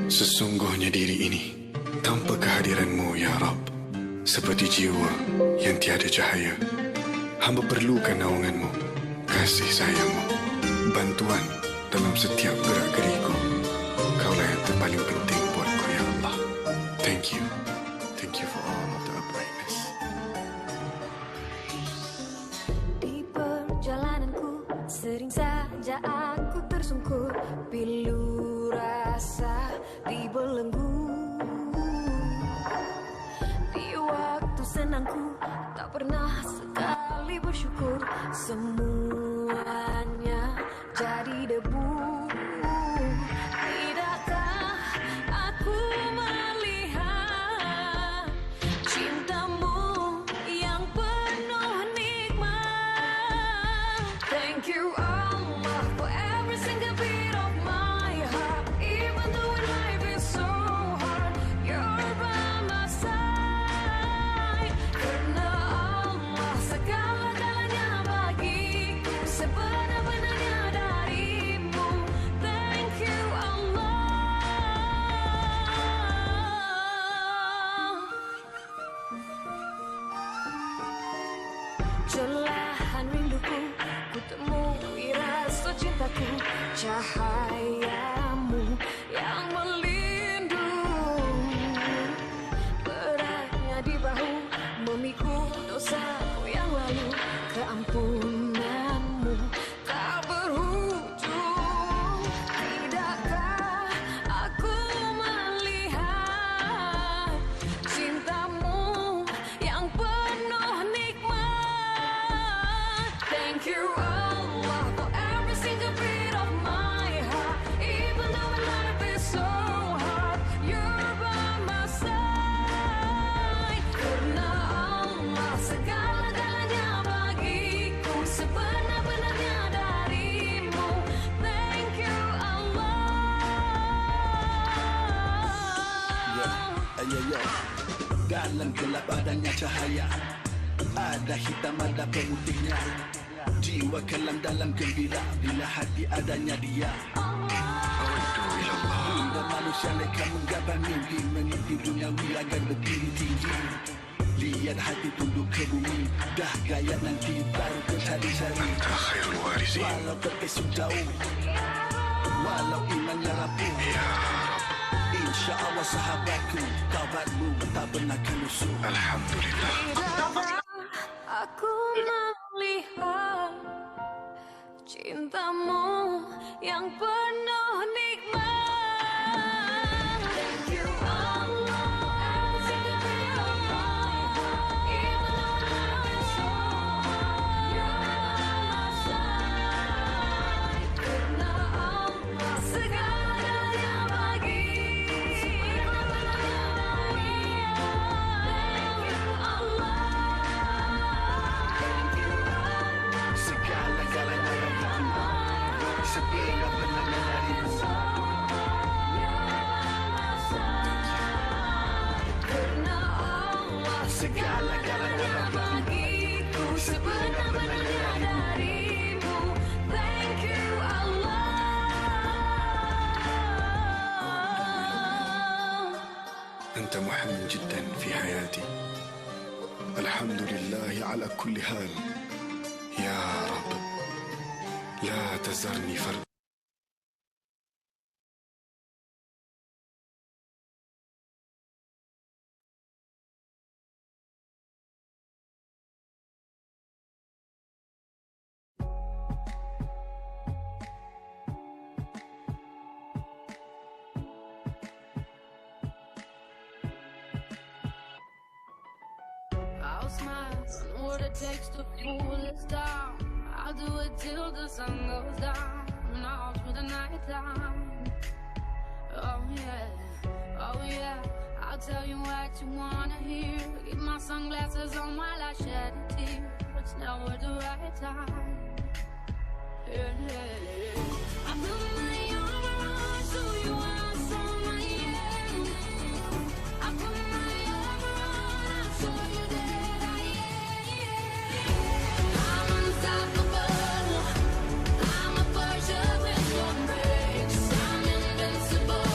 Sesungguhnya diri ini tanpa kehadiran-Mu, Ya Rabb, seperti jiwa yang tiada cahaya. Hamba perlukan naungan-Mu, kasih sayang-Mu, bantuan dalam setiap gerak-geriku. Kaulah yang terpaling penting buatku, Ya Allah. Thank you. Thank you for all of the uprightness. Di perjalananku sering saja aku tersungkur, pilu rasa dibelenggu. Di waktu senangku tak pernah sekali bersyukur, semuanya jadi debu. Tidakkah aku melihat cintamu yang penuh nikmat? Thank you Allah for every single beat of my heart. Even though life is so hard, you're by my side. Karena Allah segala-galanya bagiku, sebenar-benarnya darimu. Thank you Allah. Celahan rinduku, ku temui rasa cintaku, cahayamu yang melindung. Beratnya di bahu, memikul dosaku yang lalu, keampunanmu tak berujung. Tidakkah aku melihat cintamu yang penuh nikmat? Thank you Allah for every single beat of my heart. Even though life is so hard, you're by my side. Karena Allah segala-galanya bagiku, sebenar-benarnya darimu. Thank you Allah. Dalam gelap adanya cahaya, ada hitam ada pemutihnya. Jiwa kelam dalam gembira bila hati adanya dia. Hingga manusia mereka menggapai mimpi, menipu duniawi agar berdiri tinggi. Lihat hati tunduk ke bumi, dah gaya nanti baru ke cari-cari. Khairul warizin. Walau terpesong jauh, walau imannya rapuh, insya Allah sahabatku, taubatmu tak pernah akan lusuh. Alhamdulillah. Tidakkah aku melihat cintamu yang penuh nikmat? Thank you Allah. Even though life is so hard, you're by my side. Karena Allah segala-galanya bagiku, sebenar-benarnya darimu. Thank you Allah. Thank you Allah. Segala-galanya bagiku, sebenar-benarnya darimu. Karena Allah Segala-galanya bagiku, sebenar-benarnya darimu. Thank you Allah. أنت محن جدا في حياتي. الحمد لله على كل حال. يا رب لا تذرني فردا. I'll smile, know what it takes to cool this down. I'll do it till the sun goes down, and all through the night time. Oh yeah, I'll tell you what you wanna hear. Keep my sunglasses on while I shed a tear. It's never the right time. I put my arm around so you are so my end. I put my arm around, I'll show you that I am. I'm unstoppable. I'm a Porsche with no brakes. I'm invincible.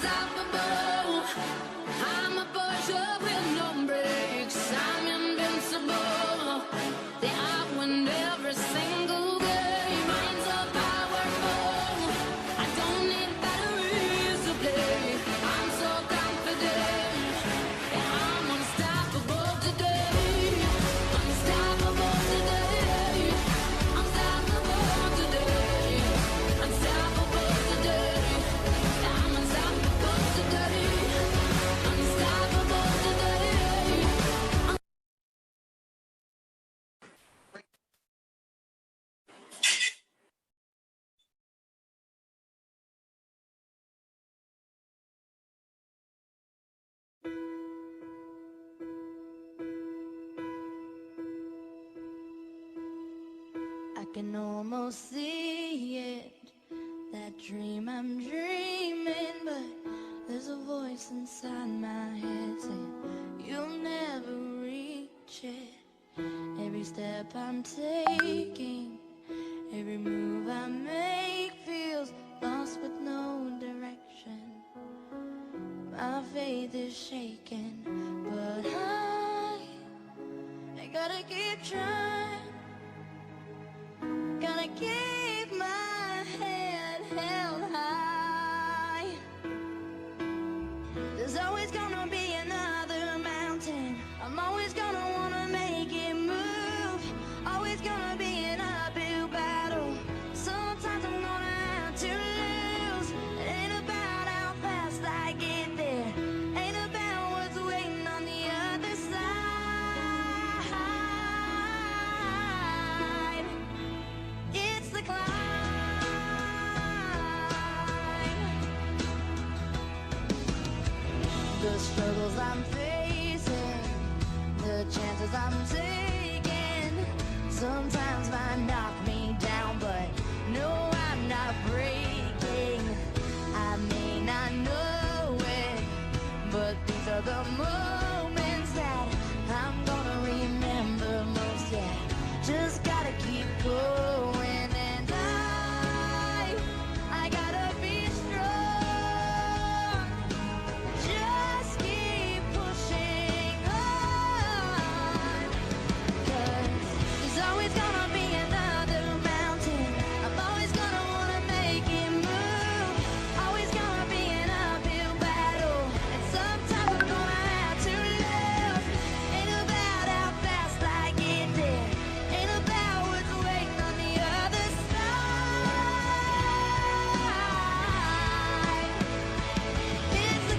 unstoppable. I'm a Porsche with no brakes. I'm invincible. Yeah, I win every single game. Minds are powerful. I don't need batteries to play. I'm so confident. Yeah, I'm unstoppable today. Unstoppable today. Unstoppable today. Unstoppable today. I'm unstoppable today. Unstoppable today. I can almost see it, that dream I'm dreaming, but there's a voice inside my head saying you'll never reach it. Every step I'm taking, every move I make feels lost with no direction. My faith is shaken, but I gotta keep trying. Gotta keep my head held high. There's always gonna be another mountain. I'm always gonna wanna make it move. Always gonna be an uphill battle. Sometimes I'm gonna have to lose. It ain't about how fast I get there. Ain't about what's waiting on the other side. It's the climb. The struggles I'm facing, the chances I'm taking, sometimes might knock me down, but no, I'm not breaking. I may not know it, but these are the moments that I'm gonna remember most. Yeah, just gotta keep going, and I gotta be strong. Just keep pushing on, 'cause there's always gonna be another mountain. I'm always gonna wanna make it move. Always gonna be an uphill battle, and sometimes I'm gonna have to lose. Ain't about how fast I get there. Ain't about what's waiting on the other side. It's the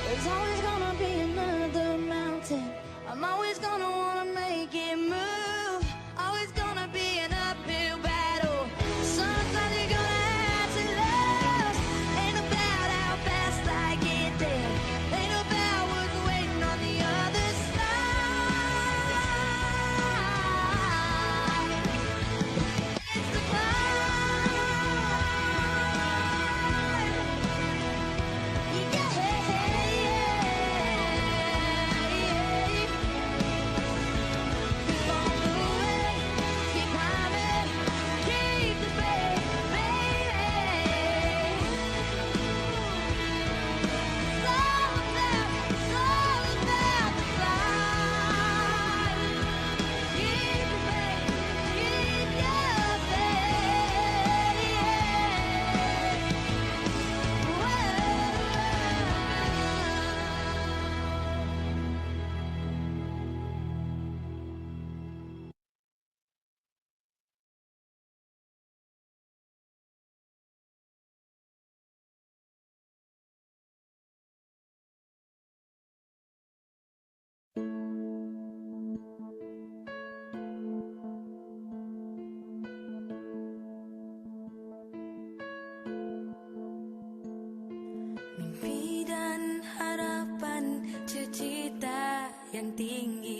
There's always gonna be another mountain. I'm always gonna wanna make it move. Always gonna be an uphill battle. Sometimes you're gonna have to lose. Ain't about how fast I get there. Ain't about what's waiting on the other side. It's the climb. Mimpi dan harapan, cita-cita yang tinggi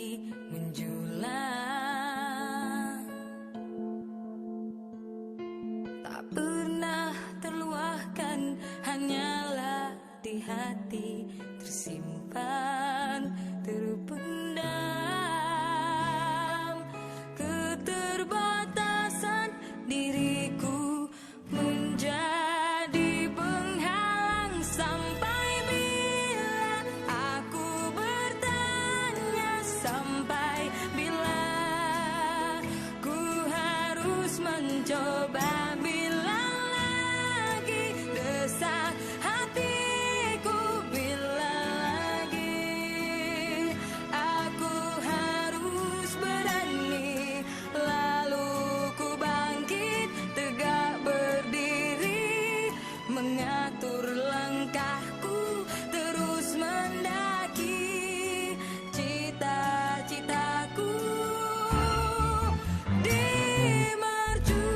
menjulang, tak pernah terluahkan, hanyalah di hati tersimpan, terpendam. Keterbatasan diriku menjadi penghalang, sampai bila aku bertanya, sampai bila ku harus mencoba, bila lagi desak hatiku, bila lagi aku harus berani, lalu ku bangkit tegak berdiri, mengatur langkahku terus mendaki cita-citaku di mercu.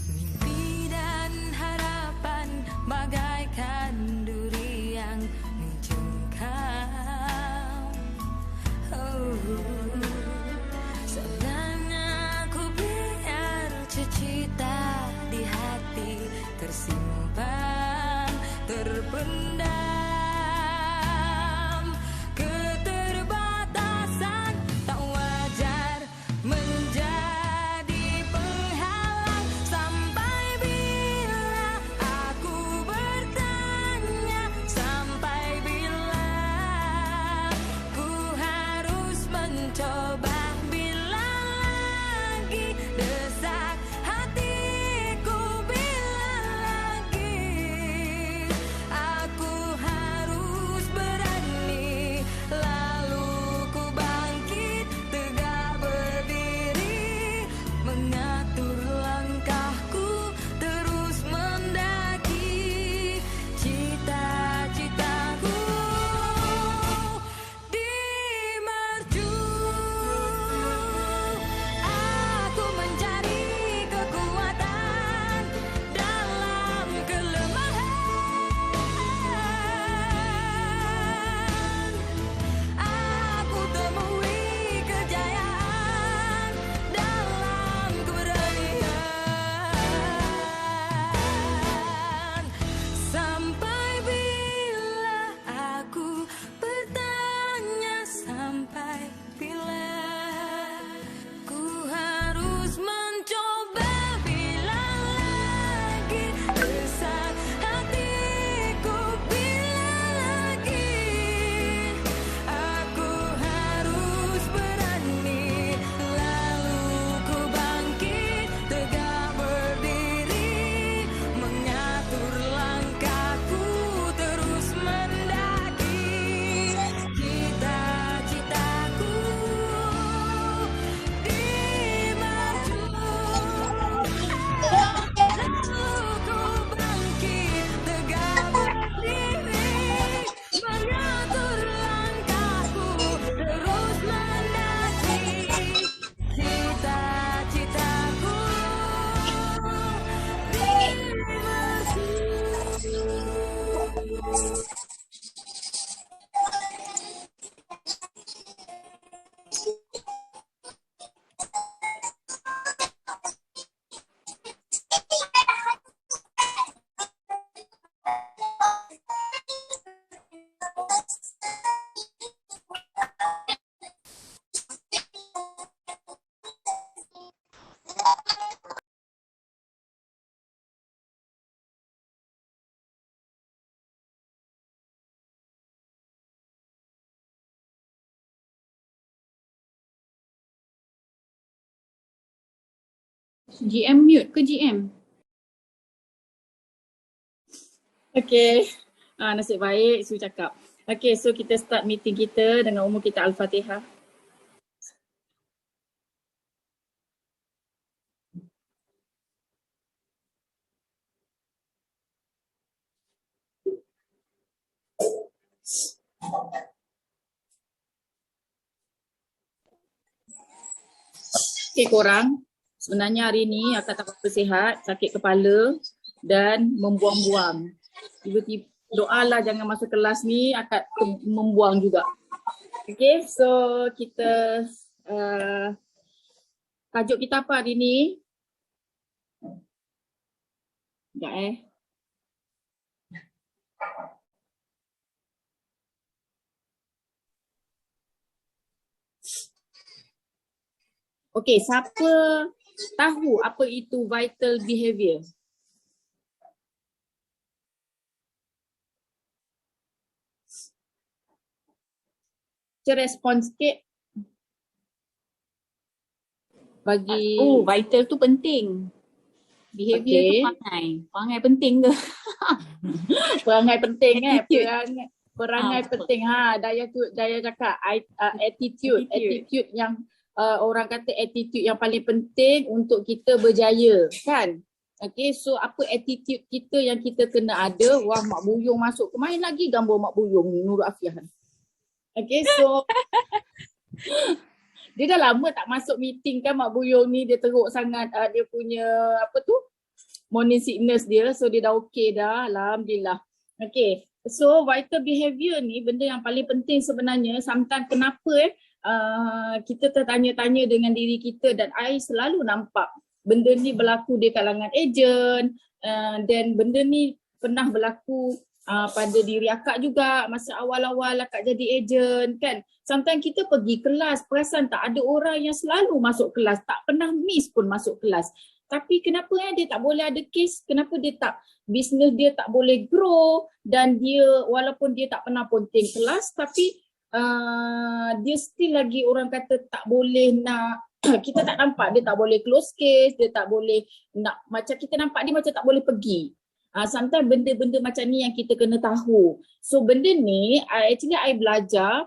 Mimpi dan harapan bagaikan duri yang mencengkam. Sebenarnya ku biar cita di hati tersimpan, terpendam. Keterbatasan tak wajar menjadi penghalang, sampai bila aku bertanya, sampai bila ku harus mencoba, bila lagi desak hatiku, bila lagi aku harus berani, lalu ku bangkit tegak berdiri, mengatur langkahku terus mendaki cita-citaku di mercu. Aku mencari kekuatan dalam kelemahan, aku temui kejayaan dalam keberanian, sampai bila aku bertanya, sampai bila ku harus mencoba, bila lagi desak hatiku, bila lagi aku harus berani, lalu ku bangkit tegak berdiri, mengatur langkahku terus mendaki cita-citaku di mercu. Lalu ku bangkit tegak berdiri, mengatur langkahku terus mendaki cita-citaku di mercu. GM mute ke GM? Okay. Nasib baik Su cakap. Okay, so kita start meeting kita dengan umur kita Al-Fatihah. Okay korang, Sebenarnya hari ni akak tak apa sihat, sakit kepala dan membuang-buang. Tiba-tiba doalah jangan masuk kelas ni akak membuang juga. Okay, so kita tajuk kita apa hari ni? Sekejap Okay, siapa tahu apa itu vital behavior? Kita respon sikit. Bagi Oh, vital tu penting. Behavior tu Okay. perangai. Perangai penting ke? perangai penting Attitude. perangai betul. penting Daya cakap attitude yang orang kata attitude yang paling penting untuk kita berjaya kan. Okay, so apa attitude kita yang kita kena ada? Wah, Mak Buyung masuk. Kemarin lagi gambar Mak Buyung ni, Nurul Afiah. Okay, so dia dah lama tak masuk meeting kan Mak Buyung ni, dia teruk sangat dia punya apa tu morning sickness dia, so dia dah okey dah, alhamdulillah. Okay, so vital behavior ni benda yang paling penting sebenarnya. Sometimes kenapa kita tertanya-tanya dengan diri kita, dan I selalu nampak benda ni berlaku di kalangan ejen, dan benda ni pernah berlaku pada diri akak juga masa awal-awal akak jadi ejen kan. Sometimes kita pergi kelas, perasan tak ada orang yang selalu masuk kelas, tak pernah miss pun masuk kelas. Tapi kenapa dia tak boleh ada kes, kenapa dia tak, bisnes dia tak boleh grow, dan dia walaupun dia tak pernah ponteng kelas tapi dia still lagi orang kata tak boleh nak kita tak nampak dia tak boleh close case, dia tak boleh nak, macam kita nampak dia macam tak boleh pergi. Sometimes benda-benda macam ni yang kita kena tahu. So benda ni actually I belajar,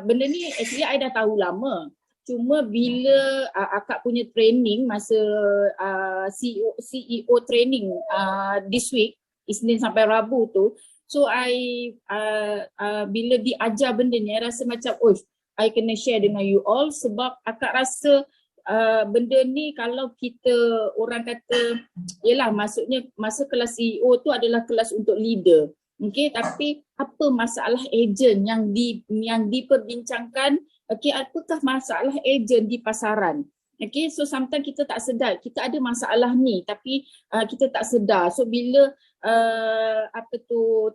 benda ni actually I dah tahu lama. Cuma bila akak punya training masa CEO training this week, Isnin sampai Rabu tu, so I bila diajar benda ni I rasa macam I kena share dengan you all, sebab akak rasa benda ni kalau kita orang kata yelah, maksudnya masa kelas CEO tu adalah kelas untuk leader. Okay, tapi apa masalah ejen yang diperbincangkan? Okay, apakah masalah ejen di pasaran? Okay, so sometimes kita tak sedar kita ada masalah ni tapi kita tak sedar. So bila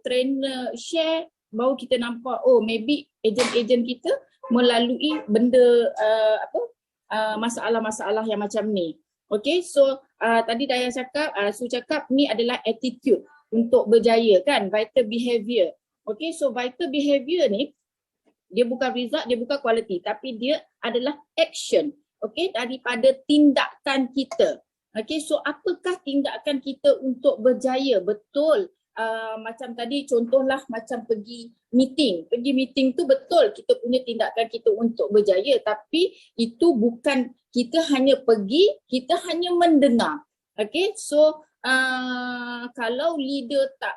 trainer share, baru kita nampak maybe ejen-ejen kita melalui benda masalah-masalah yang macam ni. Okay, so tadi Daya cakap, Su cakap ni adalah attitude untuk berjaya kan, vital behavior. Okay, so vital behavior ni dia bukan result, dia bukan quality, tapi dia adalah action. Okay, daripada tindakan kita. Okay, so apakah tindakan kita untuk berjaya? Betul. Macam tadi contohlah macam pergi meeting tu betul kita punya tindakan kita untuk berjaya, tapi itu bukan kita hanya pergi, kita hanya mendengar. Okay, so kalau leader tak,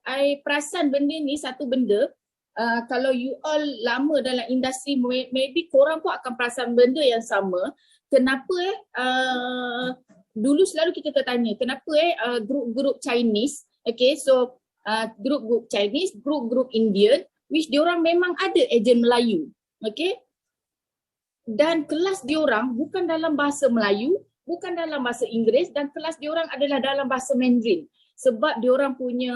I perasan benda ni satu benda, kalau you all lama dalam industri, maybe korang pun akan perasan benda yang sama. Kenapa dulu selalu kita tertanya kenapa grup-grup Chinese, okay, so grup-grup Chinese, grup-grup Indian, which diorang memang ada ejen Melayu, okay, dan kelas diorang bukan dalam bahasa Melayu, bukan dalam bahasa Inggeris, dan kelas diorang adalah dalam bahasa Mandarin, sebab diorang punya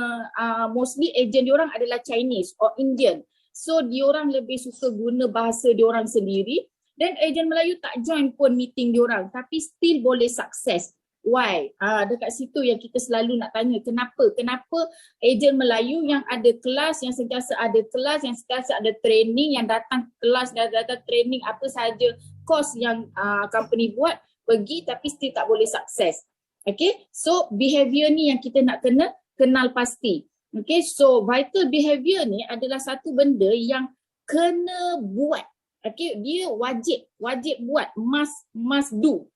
mostly ejen diorang adalah Chinese or Indian, so diorang lebih suka guna bahasa diorang sendiri, dan ejen Melayu tak join pun meeting diorang tapi still boleh sukses. Why? Dekat situ yang kita selalu nak tanya, kenapa ejen Melayu yang ada kelas, yang sentiasa ada kelas, yang sentiasa ada training, yang datang kelas, datang training apa sahaja course yang company buat, pergi tapi still tak boleh sukses. Okay, so behavior ni yang kita nak kena kenal pasti. Okay, so vital behavior ni adalah satu benda yang kena buat. Okay, dia wajib buat, must do.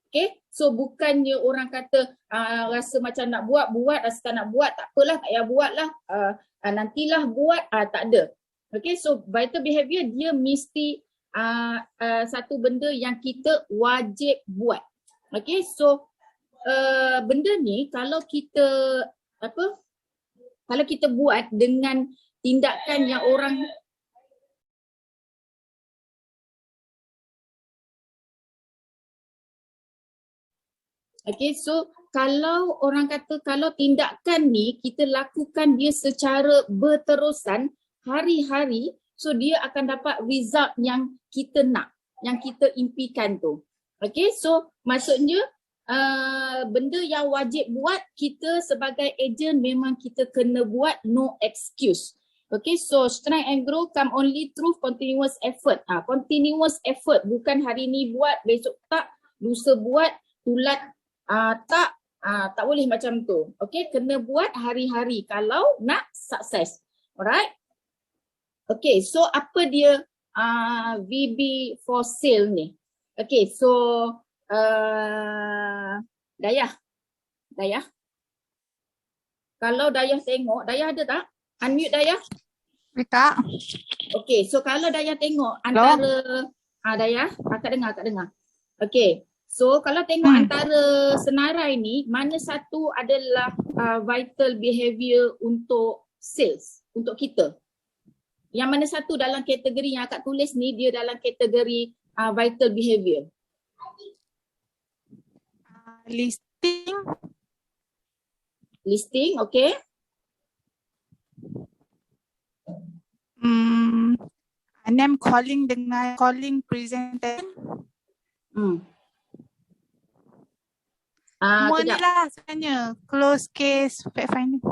Okay, so bukannya orang kata rasa macam nak buat, rasa tak nak buat, tak apalah, tak payah buat lah, nantilah buat, tak ada. Okay, so vital behavior dia mesti satu benda yang kita wajib buat. Okay, so benda ni kalau kita buat dengan tindakan yang orang so kalau orang kata kalau tindakan ni kita lakukan dia secara berterusan hari-hari, so dia akan dapat result yang kita nak, yang kita impikan tu. Okay, so maksudnya benda yang wajib buat kita sebagai ejen memang kita kena buat, no excuse. Okay, so strength and growth come only through continuous effort. Continuous effort, bukan hari ni buat, besok tak, lusa buat, tulat tak boleh macam tu. Okay, kena buat hari-hari kalau nak sukses. Alright. Okay, so apa dia VB for sale ni? Okay, so Dayah. Kalau Dayah tengok, Dayah ada tak? Unmute Dayah. Kak. Okay, so kalau Dayah tengok antara Dayah, akak dengar. Okay, so kalau tengok antara senarai ni, mana satu adalah vital behavior untuk sales, untuk kita? Yang mana satu dalam kategori yang akak tulis ni, dia dalam kategori vital behavior? Listing, okay. Name calling dengan calling presentation. Semua ni Kejap. lah sebenarnya. Close case, fact finding.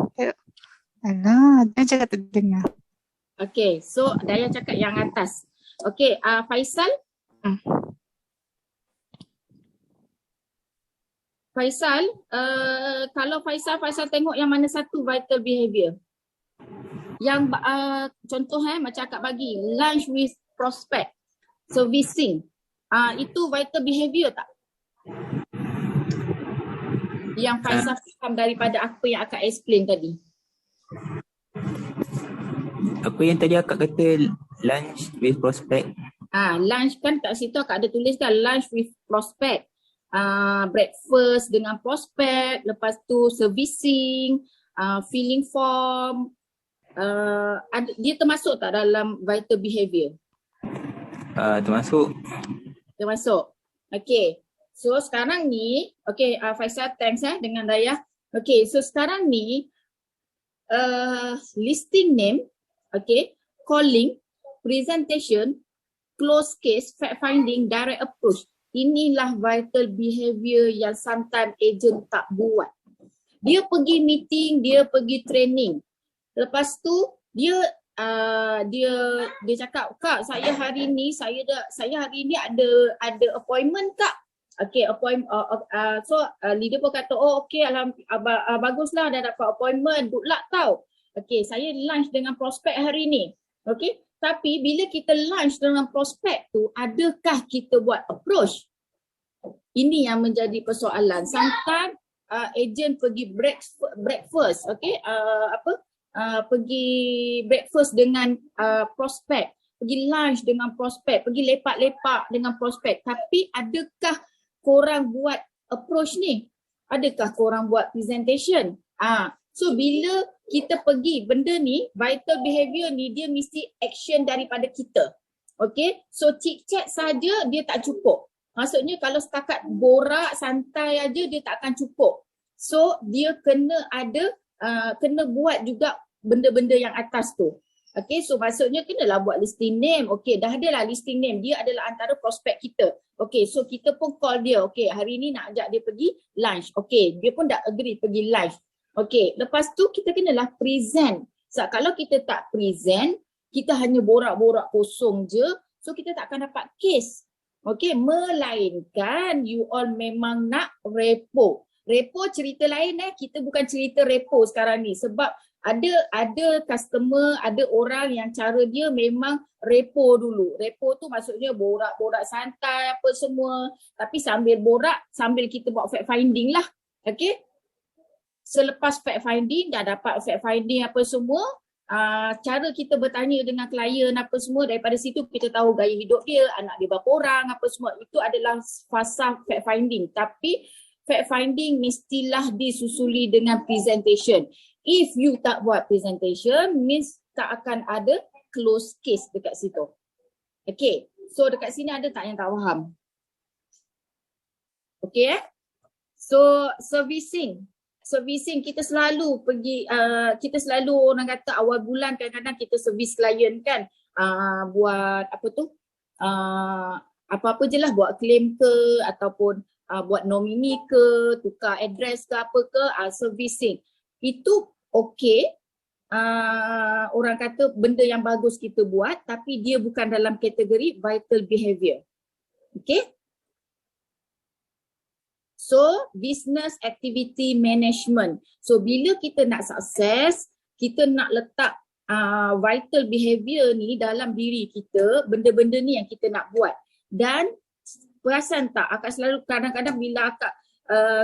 Alah, dia cakap terdengar. Okay, so Dayah cakap yang atas. Okay, Faisal? Faisal, kalau Faisal tengok yang mana satu vital behavior? Yang contoh macam akak bagi, lunch with prospect, servicing. Itu vital behavior tak? Yang Faisal faham daripada apa yang akak explain tadi. Apa yang tadi akak kata lunch with prospect? Lunch kan kat situ akak ada tulis kan, lunch with prospect. Breakfast dengan prospect, lepas tu servicing, filling form. Dia termasuk tak dalam vital behavior? Termasuk. Okay. So sekarang ni, okay, Faisal thanks dengan Dayah. Okay, so sekarang ni listing name, okay, calling, presentation, close case, fact finding, direct approach. Inilah vital behavior yang sometimes agent tak buat. Dia pergi meeting, dia pergi training. Lepas tu dia cakap, "Kak, saya hari ni ada appointment Kak." Okay, appointment. Leader pun kata, "Oh, okay, alhamdulillah, baguslah dah dapat appointment. Good luck tau. Okay, saya lunch dengan prospek hari ni." Okay, tapi bila kita lunch dengan prospek tu, adakah kita buat approach? Ini yang menjadi persoalan. Sometimes agent pergi breakfast, okay, pergi breakfast dengan prospek, pergi lunch dengan prospek, pergi lepak-lepak dengan prospek. Tapi adakah korang buat approach ni? Adakah korang buat presentation? So bila kita pergi benda ni, vital behavior ni dia mesti action daripada kita. Okay, so chit chat saja dia tak cukup. Maksudnya kalau setakat borak santai aja dia tak akan cukup. So dia kena ada, kena buat juga benda-benda yang atas tu. Okay, so maksudnya kenalah buat listing name. Okay, dah ada lah listing name. Dia adalah antara prospek kita. Okay, so kita pun call dia. Okay, hari ni nak ajak dia pergi lunch. Okay, dia pun dah agree pergi lunch. Okay, lepas tu kita kenalah present. So kalau kita tak present, kita hanya borak-borak kosong je. So kita tak akan dapat case. Okay, melainkan you all memang nak repo. Repo cerita lain kita bukan cerita repo sekarang ni. Sebab ada customer, ada orang yang cara dia memang repo dulu. Repo tu maksudnya borak-borak santai apa semua. Tapi sambil borak, sambil kita buat fact finding lah. Okay. Selepas fact finding, dah dapat fact finding apa semua. cara kita bertanya dengan klien apa semua, daripada situ kita tahu gaya hidup dia, anak dia berapa orang, apa semua. Itu adalah fasa fact finding. Tapi fact finding mestilah disusuli dengan presentation. If you tak buat presentation, means tak akan ada close case dekat situ. Okay, so dekat sini ada tak yang tak faham? Okay So servicing kita selalu pergi, kita selalu orang kata awal bulan kadang-kadang kita servis klien kan, buat apa tu, apa-apa je lah, buat claim ke ataupun buat nomini ke, tukar address ke apa ke, servicing. Itu okey, orang kata benda yang bagus kita buat, tapi dia bukan dalam kategori vital behavior. Okay. So, business activity management. So, bila kita nak sukses, kita nak letak vital behavior ni dalam diri kita, benda-benda ni yang kita nak buat. Dan perasan tak, akak selalu kadang-kadang bila akak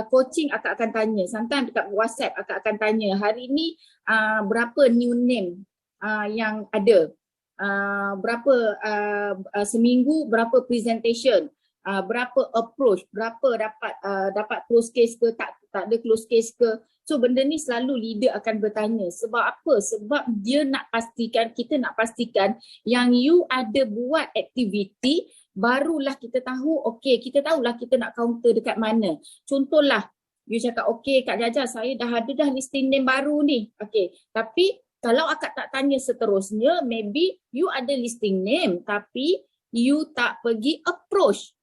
coaching, akak akan tanya, sometimes dekat WhatsApp akak akan tanya, hari ni berapa new name yang ada, berapa seminggu berapa presentation, berapa approach, berapa dapat close case ke, tak ada close case ke. So benda ni selalu leader akan bertanya. Sebab apa? Sebab dia nak pastikan, kita nak pastikan yang you ada buat aktiviti, barulah kita tahu, okey, kita tahulah kita nak counter dekat mana. Contohlah, you cakap, okey Kak Jaja, saya dah ada dah listing name baru ni. Okey, tapi kalau akak tak tanya seterusnya, maybe you ada listing name tapi you tak pergi approach.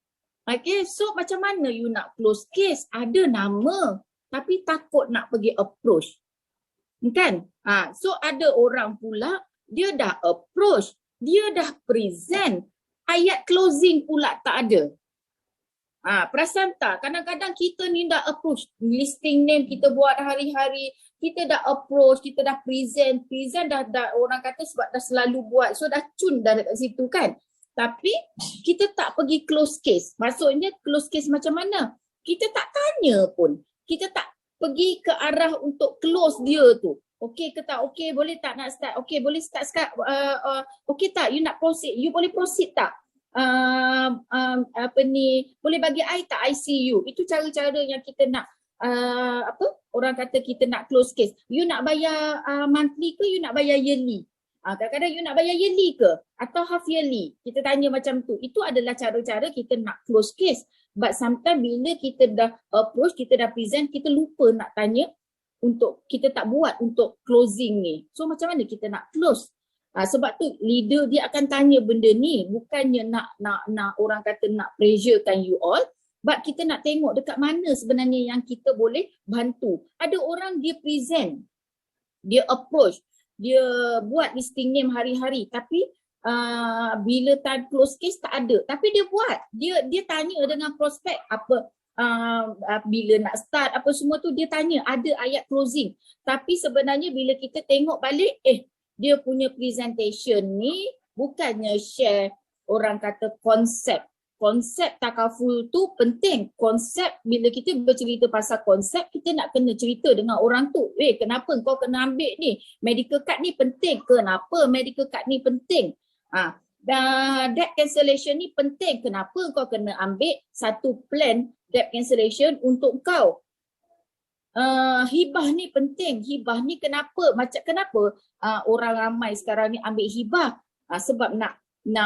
Okay, so macam mana you nak close case? Ada nama tapi takut nak pergi approach. Kan? So ada orang pula, dia dah approach, dia dah present, ayat closing pula tak ada. Perasan tak? Kadang-kadang kita ni dah approach, listing name kita buat hari-hari, kita dah approach, kita dah present dah orang kata sebab dah selalu buat, so dah cun dah dekat situ kan. Tapi kita tak pergi close case. Maksudnya close case macam mana? Kita tak tanya pun. Kita tak pergi ke arah untuk close dia tu. Okey ke tak? Okey, boleh tak nak start? Okey, boleh start sekarang. Okey tak? You nak proceed? You boleh proceed tak? Apa ni? Boleh bagi I tak ICU? Itu cara-cara yang kita nak orang kata kita nak close case. You nak bayar monthly ke you nak bayar yearly? Kadang-kadang you nak bayar yearly ke atau half yearly? Kita tanya macam tu. Itu adalah cara-cara kita nak close case. But sometimes bila kita dah approach, kita dah present, kita lupa nak tanya untuk, kita tak buat untuk closing ni. So macam mana kita nak close? Sebab tu leader dia akan tanya benda ni. Bukannya nak orang kata nak pressurekan you all. But kita nak tengok dekat mana sebenarnya yang kita boleh bantu. Ada orang dia present, dia approach, dia buat listing name hari-hari tapi bila time close case tak ada. Tapi dia buat, dia tanya dengan prospek apa, bila nak start apa semua tu dia tanya, ada ayat closing. Tapi sebenarnya bila kita tengok balik, dia punya presentation ni bukannya share orang kata konsep. Konsep takaful tu penting. Konsep, bila kita bercerita pasal konsep, kita nak kena cerita dengan orang tu. Kenapa kau kena ambil ni? Medical card ni penting. Kenapa medical card ni penting? Debt cancellation ni penting. Kenapa kau kena ambil satu plan debt cancellation untuk kau? Hibah ni penting. Hibah ni kenapa? Kenapa orang ramai sekarang ni ambil hibah? Sebab nak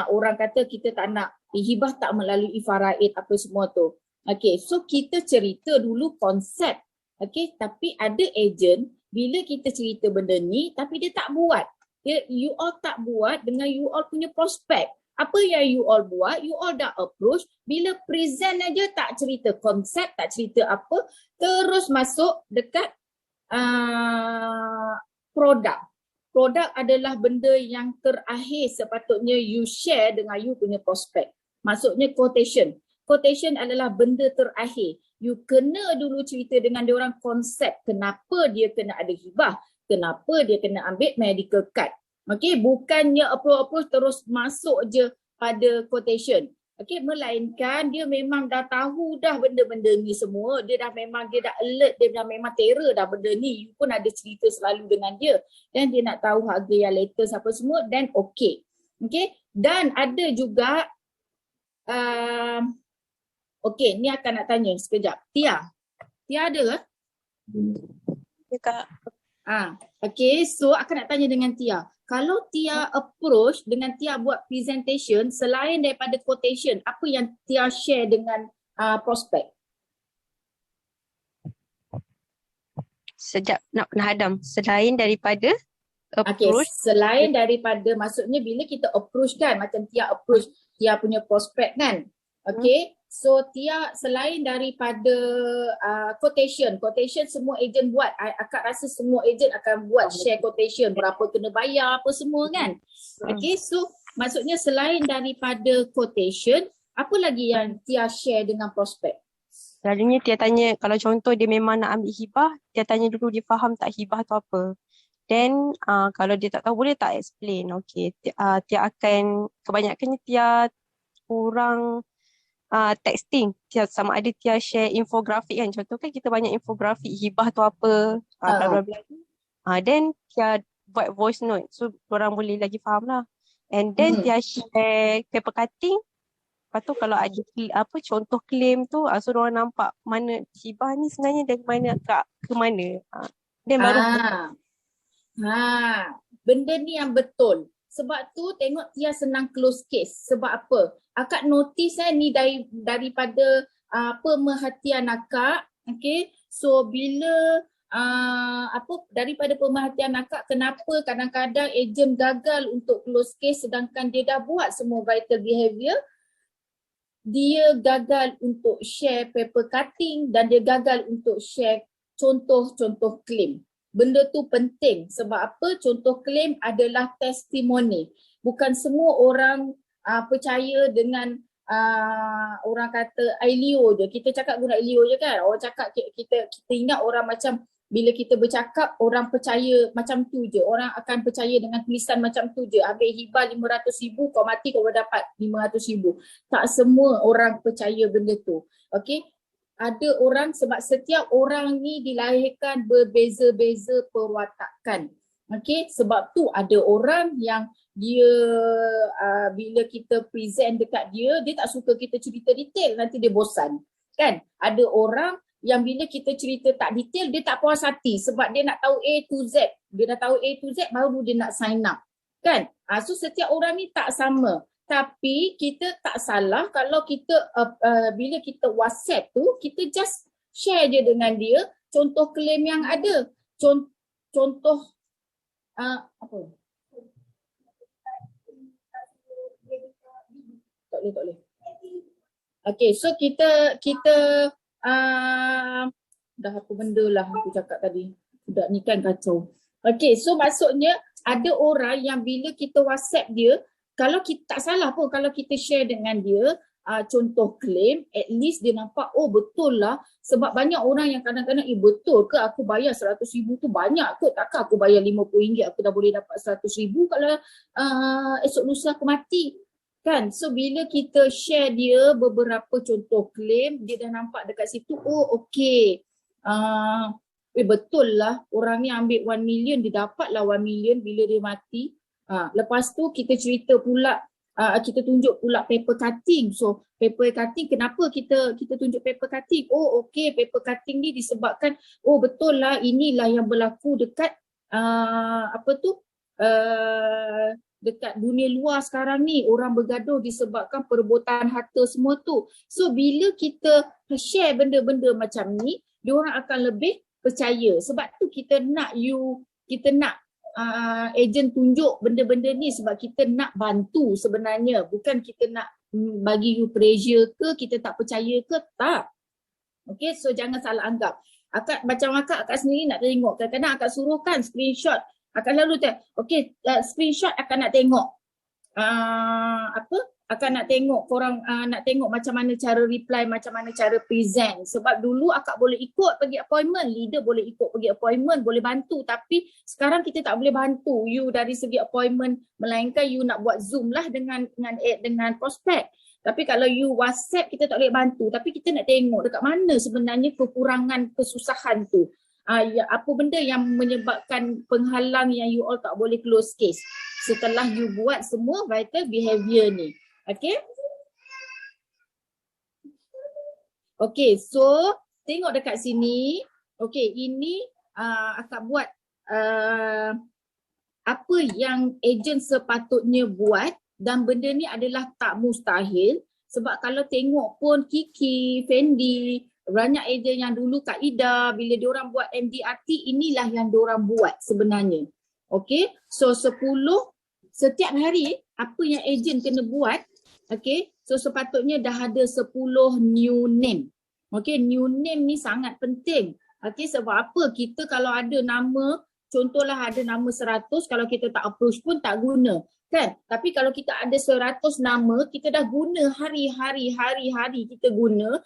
orang kata kita tak nak hibah tak melalui faraid apa semua tu. Okay, so kita cerita dulu konsep. Okay, tapi ada agent bila kita cerita benda ni tapi dia tak buat. You all tak buat dengan you all punya prospek. Apa yang you all buat, you all dah approach, bila present aja tak cerita konsep, tak cerita apa, terus masuk dekat produk. Produk adalah benda yang terakhir sepatutnya you share dengan you punya prospek. Maksudnya quotation. Quotation adalah benda terakhir. You kena dulu cerita dengan dia orang konsep kenapa dia kena ada hibah, kenapa dia kena ambil medical card. Okay, bukannya approach terus masuk je pada quotation. Okey, melainkan dia memang dah tahu dah benda-benda ni semua. Dia dah alert, dia dah memang terror dah benda ni. You pun ada cerita selalu dengan dia. Dan dia nak tahu harga yang latest apa semua, dan okey. Okey, dan ada juga okey, ni akan nak tanya sekejap. Tia ada ke? Ya, Kak. Okay, so akan nak tanya dengan Tia. Kalau Tia approach dengan Tia buat presentation, selain daripada quotation, apa yang Tia share dengan prospek? Sejak nak hadam, selain daripada Okay, approach, selain daripada, maksudnya bila kita approach kan, macam Tia approach Tia punya prospek kan. Okay, so Tia selain daripada quotation semua ejen buat. Akak rasa semua ejen akan buat share quotation, berapa kena bayar apa semua kan. Okay, so maksudnya selain daripada quotation, apa lagi yang Tia share dengan prospek? selalunya Tia tanya, kalau contoh dia memang nak ambil hibah, Tia tanya dulu dia faham tak hibah tu apa. Then kalau dia tak tahu, boleh tak explain. Okay, Tia akan, kebanyakannya Tia kurang texting. Tia, sama ada Tia share infografik kan. Contoh kan kita banyak infografik hibah tu apa. Bla bla bla. Then Tia buat voice note. So orang boleh lagi faham lah. And then Tia share paper cutting. Lepas tu kalau ada contoh claim tu, so orang nampak mana hibah ni sebenarnya dari mana ke mana. Then baru benda ni yang betul. Sebab tu tengok Tia senang close case. Sebab apa? Akak notice ni daripada pemerhatian akak. Okay. So bila daripada pemerhatian akak, kenapa kadang-kadang ejen gagal untuk close case sedangkan dia dah buat semua vital behavior. Dia gagal untuk share paper cutting dan dia gagal untuk share contoh-contoh claim. Benda tu penting sebab apa? Contoh claim adalah testimoni. Bukan semua orang percaya dengan orang kata ILEO je. Kita cakap guna ILEO je kan. Orang cakap kita ingat orang macam bila kita bercakap orang percaya macam tu je. Orang akan percaya dengan tulisan macam tu je. Ambil hibah 500,000, kau mati kau dapat 500,000. Tak semua orang percaya benda tu. Okey. Ada orang, sebab setiap orang ni dilahirkan berbeza-beza perwatakan. Okey, sebab tu ada orang yang dia bila kita present dekat dia tak suka kita cerita detail, nanti dia bosan. Kan? Ada orang yang bila kita cerita tak detail, dia tak puas hati sebab dia nak tahu A to Z. Dia dah tahu A to Z baru dia nak sign up. Kan? So setiap orang ni tak sama. Tapi kita tak salah kalau kita bila kita WhatsApp tu, kita just share je dengan dia contoh claim yang ada. Contoh apa? Tak boleh. Okay, so kita dah apa benda lah aku cakap tadi. Budak ni kan kacau. Okay, so maksudnya ada orang yang bila kita WhatsApp dia, kalau kita tak salah pun kalau kita share dengan dia contoh claim, at least dia nampak oh betul lah. Sebab banyak orang yang kadang-kadang betul ke aku bayar 100,000 tu banyak ke? Takkan aku bayar RM50 aku dah boleh dapat 100,000 kalau esok lusa aku mati. Kan? So bila kita share dia beberapa contoh claim, dia dah nampak dekat situ, oh okey. Betul lah orang ni ambil 1 million, dia dapat lah 1 million bila dia mati. Lepas tu kita cerita pula, kita tunjuk pula paper cutting. So paper cutting, kenapa kita tunjuk paper cutting? Oh okey, paper cutting ni disebabkan oh betul lah inilah yang berlaku dekat dekat dunia luar sekarang ni, orang bergaduh disebabkan perebutan harta semua tu. So bila kita share benda-benda macam ni, diorang akan lebih percaya. Sebab tu kita nak ejen tunjuk benda-benda ni sebab kita nak bantu sebenarnya. Bukan kita nak bagi you pressure ke, kita tak percaya ke, tak. Okay, so jangan salah anggap. Akak sendiri nak tengok. Kadang-kadang akak suruhkan screenshot. Akak lalu okay, screenshot akak nak tengok. Akan nak tengok korang nak tengok macam mana cara reply, macam mana cara present. Sebab dulu akak boleh ikut pergi appointment, leader boleh ikut pergi appointment, boleh bantu. Tapi sekarang kita tak boleh bantu you dari segi appointment, melainkan you nak buat Zoom lah dengan prospek. Tapi kalau you WhatsApp, kita tak boleh bantu. Tapi kita nak tengok dekat mana sebenarnya kekurangan, kesusahan tu. Apa benda yang menyebabkan penghalang yang you all tak boleh close case. Setelah you buat semua vital behavior ni. Okay? Okay, so tengok dekat sini. Okay, ini akak buat apa yang ejen sepatutnya buat, dan benda ni adalah tak mustahil. Sebab kalau tengok pun Kiki, Fendi, banyak ejen yang dulu Kak Ida, bila diorang buat MDRT, inilah yang diorang buat sebenarnya. Okay, so 10 setiap hari apa yang ejen kena buat. Okay, so sepatutnya dah ada 10 new name. Okay, new name ni sangat penting. Okay, sebab apa? Kita kalau ada nama, contohlah ada nama 100, kalau kita tak approach pun tak guna. Kan? Tapi kalau kita ada 100 nama, kita dah guna hari-hari kita guna,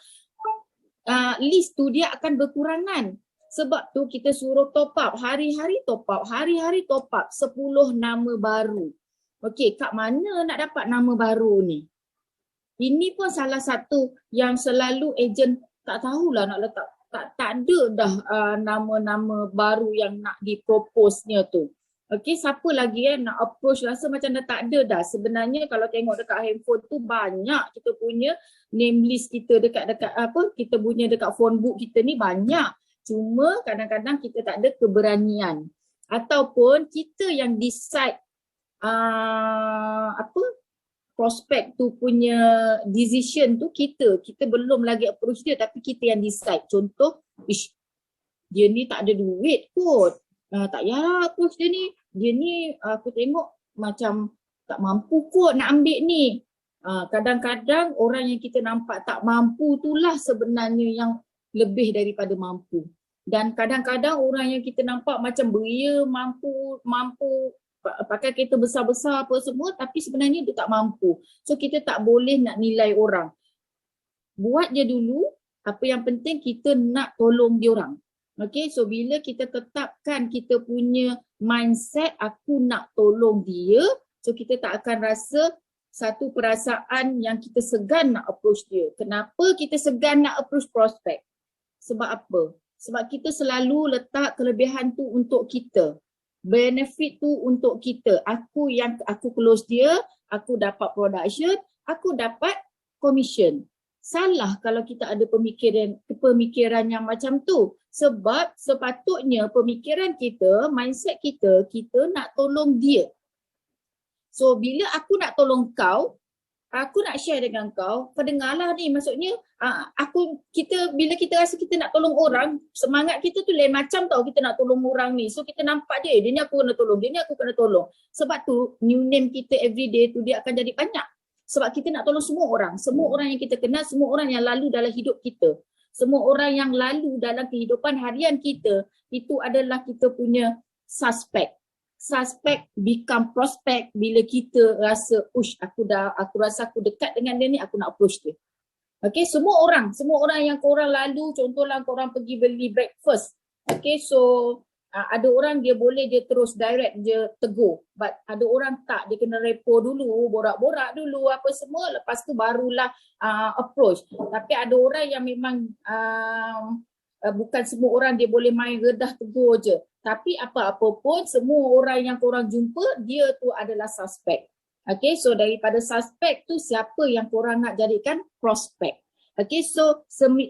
list tu dia akan berkurangan. Sebab tu kita suruh top up, hari-hari top up, 10 nama baru. Okey, kat mana nak dapat nama baru ni? Ini pun salah satu yang selalu ejen tak tahulah nak letak. Tak ada dah nama-nama baru yang nak dipropose-nya tu. Okey, siapa lagi nak approach, rasa macam dah tak ada dah. Sebenarnya kalau tengok dekat handphone tu banyak kita punya name list kita dekat kita punya dekat phone book kita ni banyak. Cuma kadang-kadang kita tak ada keberanian. Ataupun kita yang decide prospect tu punya decision tu kita belum lagi approach dia, tapi kita yang decide. Contoh, dia ni tak ada duit kot, tak payah approach dia ni aku tengok macam tak mampu kot nak ambil ni. Kadang-kadang orang yang kita nampak tak mampu itulah sebenarnya yang lebih daripada mampu. Dan kadang-kadang orang yang kita nampak macam beria, mampu pakai kereta besar-besar apa semua, tapi sebenarnya dia tak mampu. So kita tak boleh nak nilai orang. Buat je dulu, apa yang penting kita nak tolong dia orang. Okay, so bila kita tetapkan kita punya mindset aku nak tolong dia, so kita tak akan rasa satu perasaan yang kita segan nak approach dia. Kenapa kita segan nak approach prospect? Sebab apa? Sebab kita selalu letak kelebihan tu untuk kita. Benefit tu untuk kita. Aku close dia, aku dapat production, aku dapat commission. Salah kalau kita ada pemikiran yang macam tu. Sebab sepatutnya pemikiran kita, mindset kita nak tolong dia. So bila aku nak tolong kau, aku nak share dengan kau dengarlah ni, maksudnya bila kita rasa kita nak tolong orang, semangat kita tu lain macam tau kita nak tolong orang ni. So kita nampak dia ni aku kena tolong, dia ni aku kena tolong. Sebab tu new name kita everyday tu dia akan jadi banyak. Sebab kita nak tolong semua orang yang kita kenal, semua orang yang lalu dalam hidup kita. Semua orang yang lalu dalam kehidupan harian kita, itu adalah kita punya suspect. Suspect become prospect bila kita rasa, aku rasa aku dekat dengan dia ni, aku nak approach dia. Okay, semua orang yang korang lalu, contohlah korang pergi beli breakfast. Okay, so ada orang dia boleh dia terus direct je tegur. But ada orang tak, dia kena repo dulu, borak-borak dulu apa semua, lepas tu barulah approach. Tapi ada orang yang memang bukan semua orang dia boleh main redah tegur je. Tapi apa-apa pun semua orang yang korang jumpa, dia tu adalah suspect. Okay, so daripada suspect tu siapa yang korang nak jadikan prospect. Okay, so 10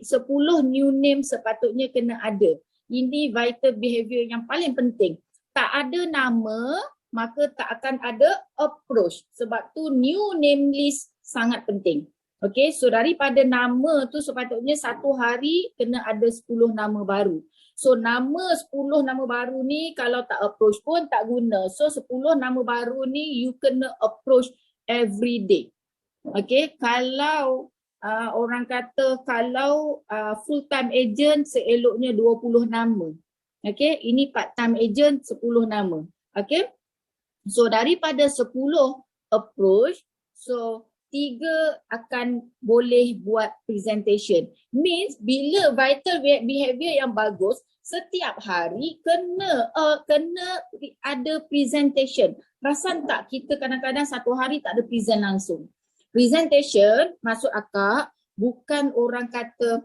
new name sepatutnya kena ada. Ini vital behavior yang paling penting. Tak ada nama, maka tak akan ada approach. Sebab tu new name list sangat penting. Okay, so daripada nama tu sepatutnya satu hari kena ada 10 nama baru. So nama 10 nama baru ni kalau tak approach pun tak guna. So 10 nama baru ni you kena approach every day. Okay, kalau orang kata kalau full time agent seeloknya 20 nama. Okay, ini part time agent 10 nama. Okay, so daripada 10 approach, so 3 akan boleh buat presentation. Means bila vital behavior yang bagus, setiap hari kena ada presentation. Perasan tak kita kadang-kadang satu hari tak ada present langsung. Presentation maksud akak bukan orang kata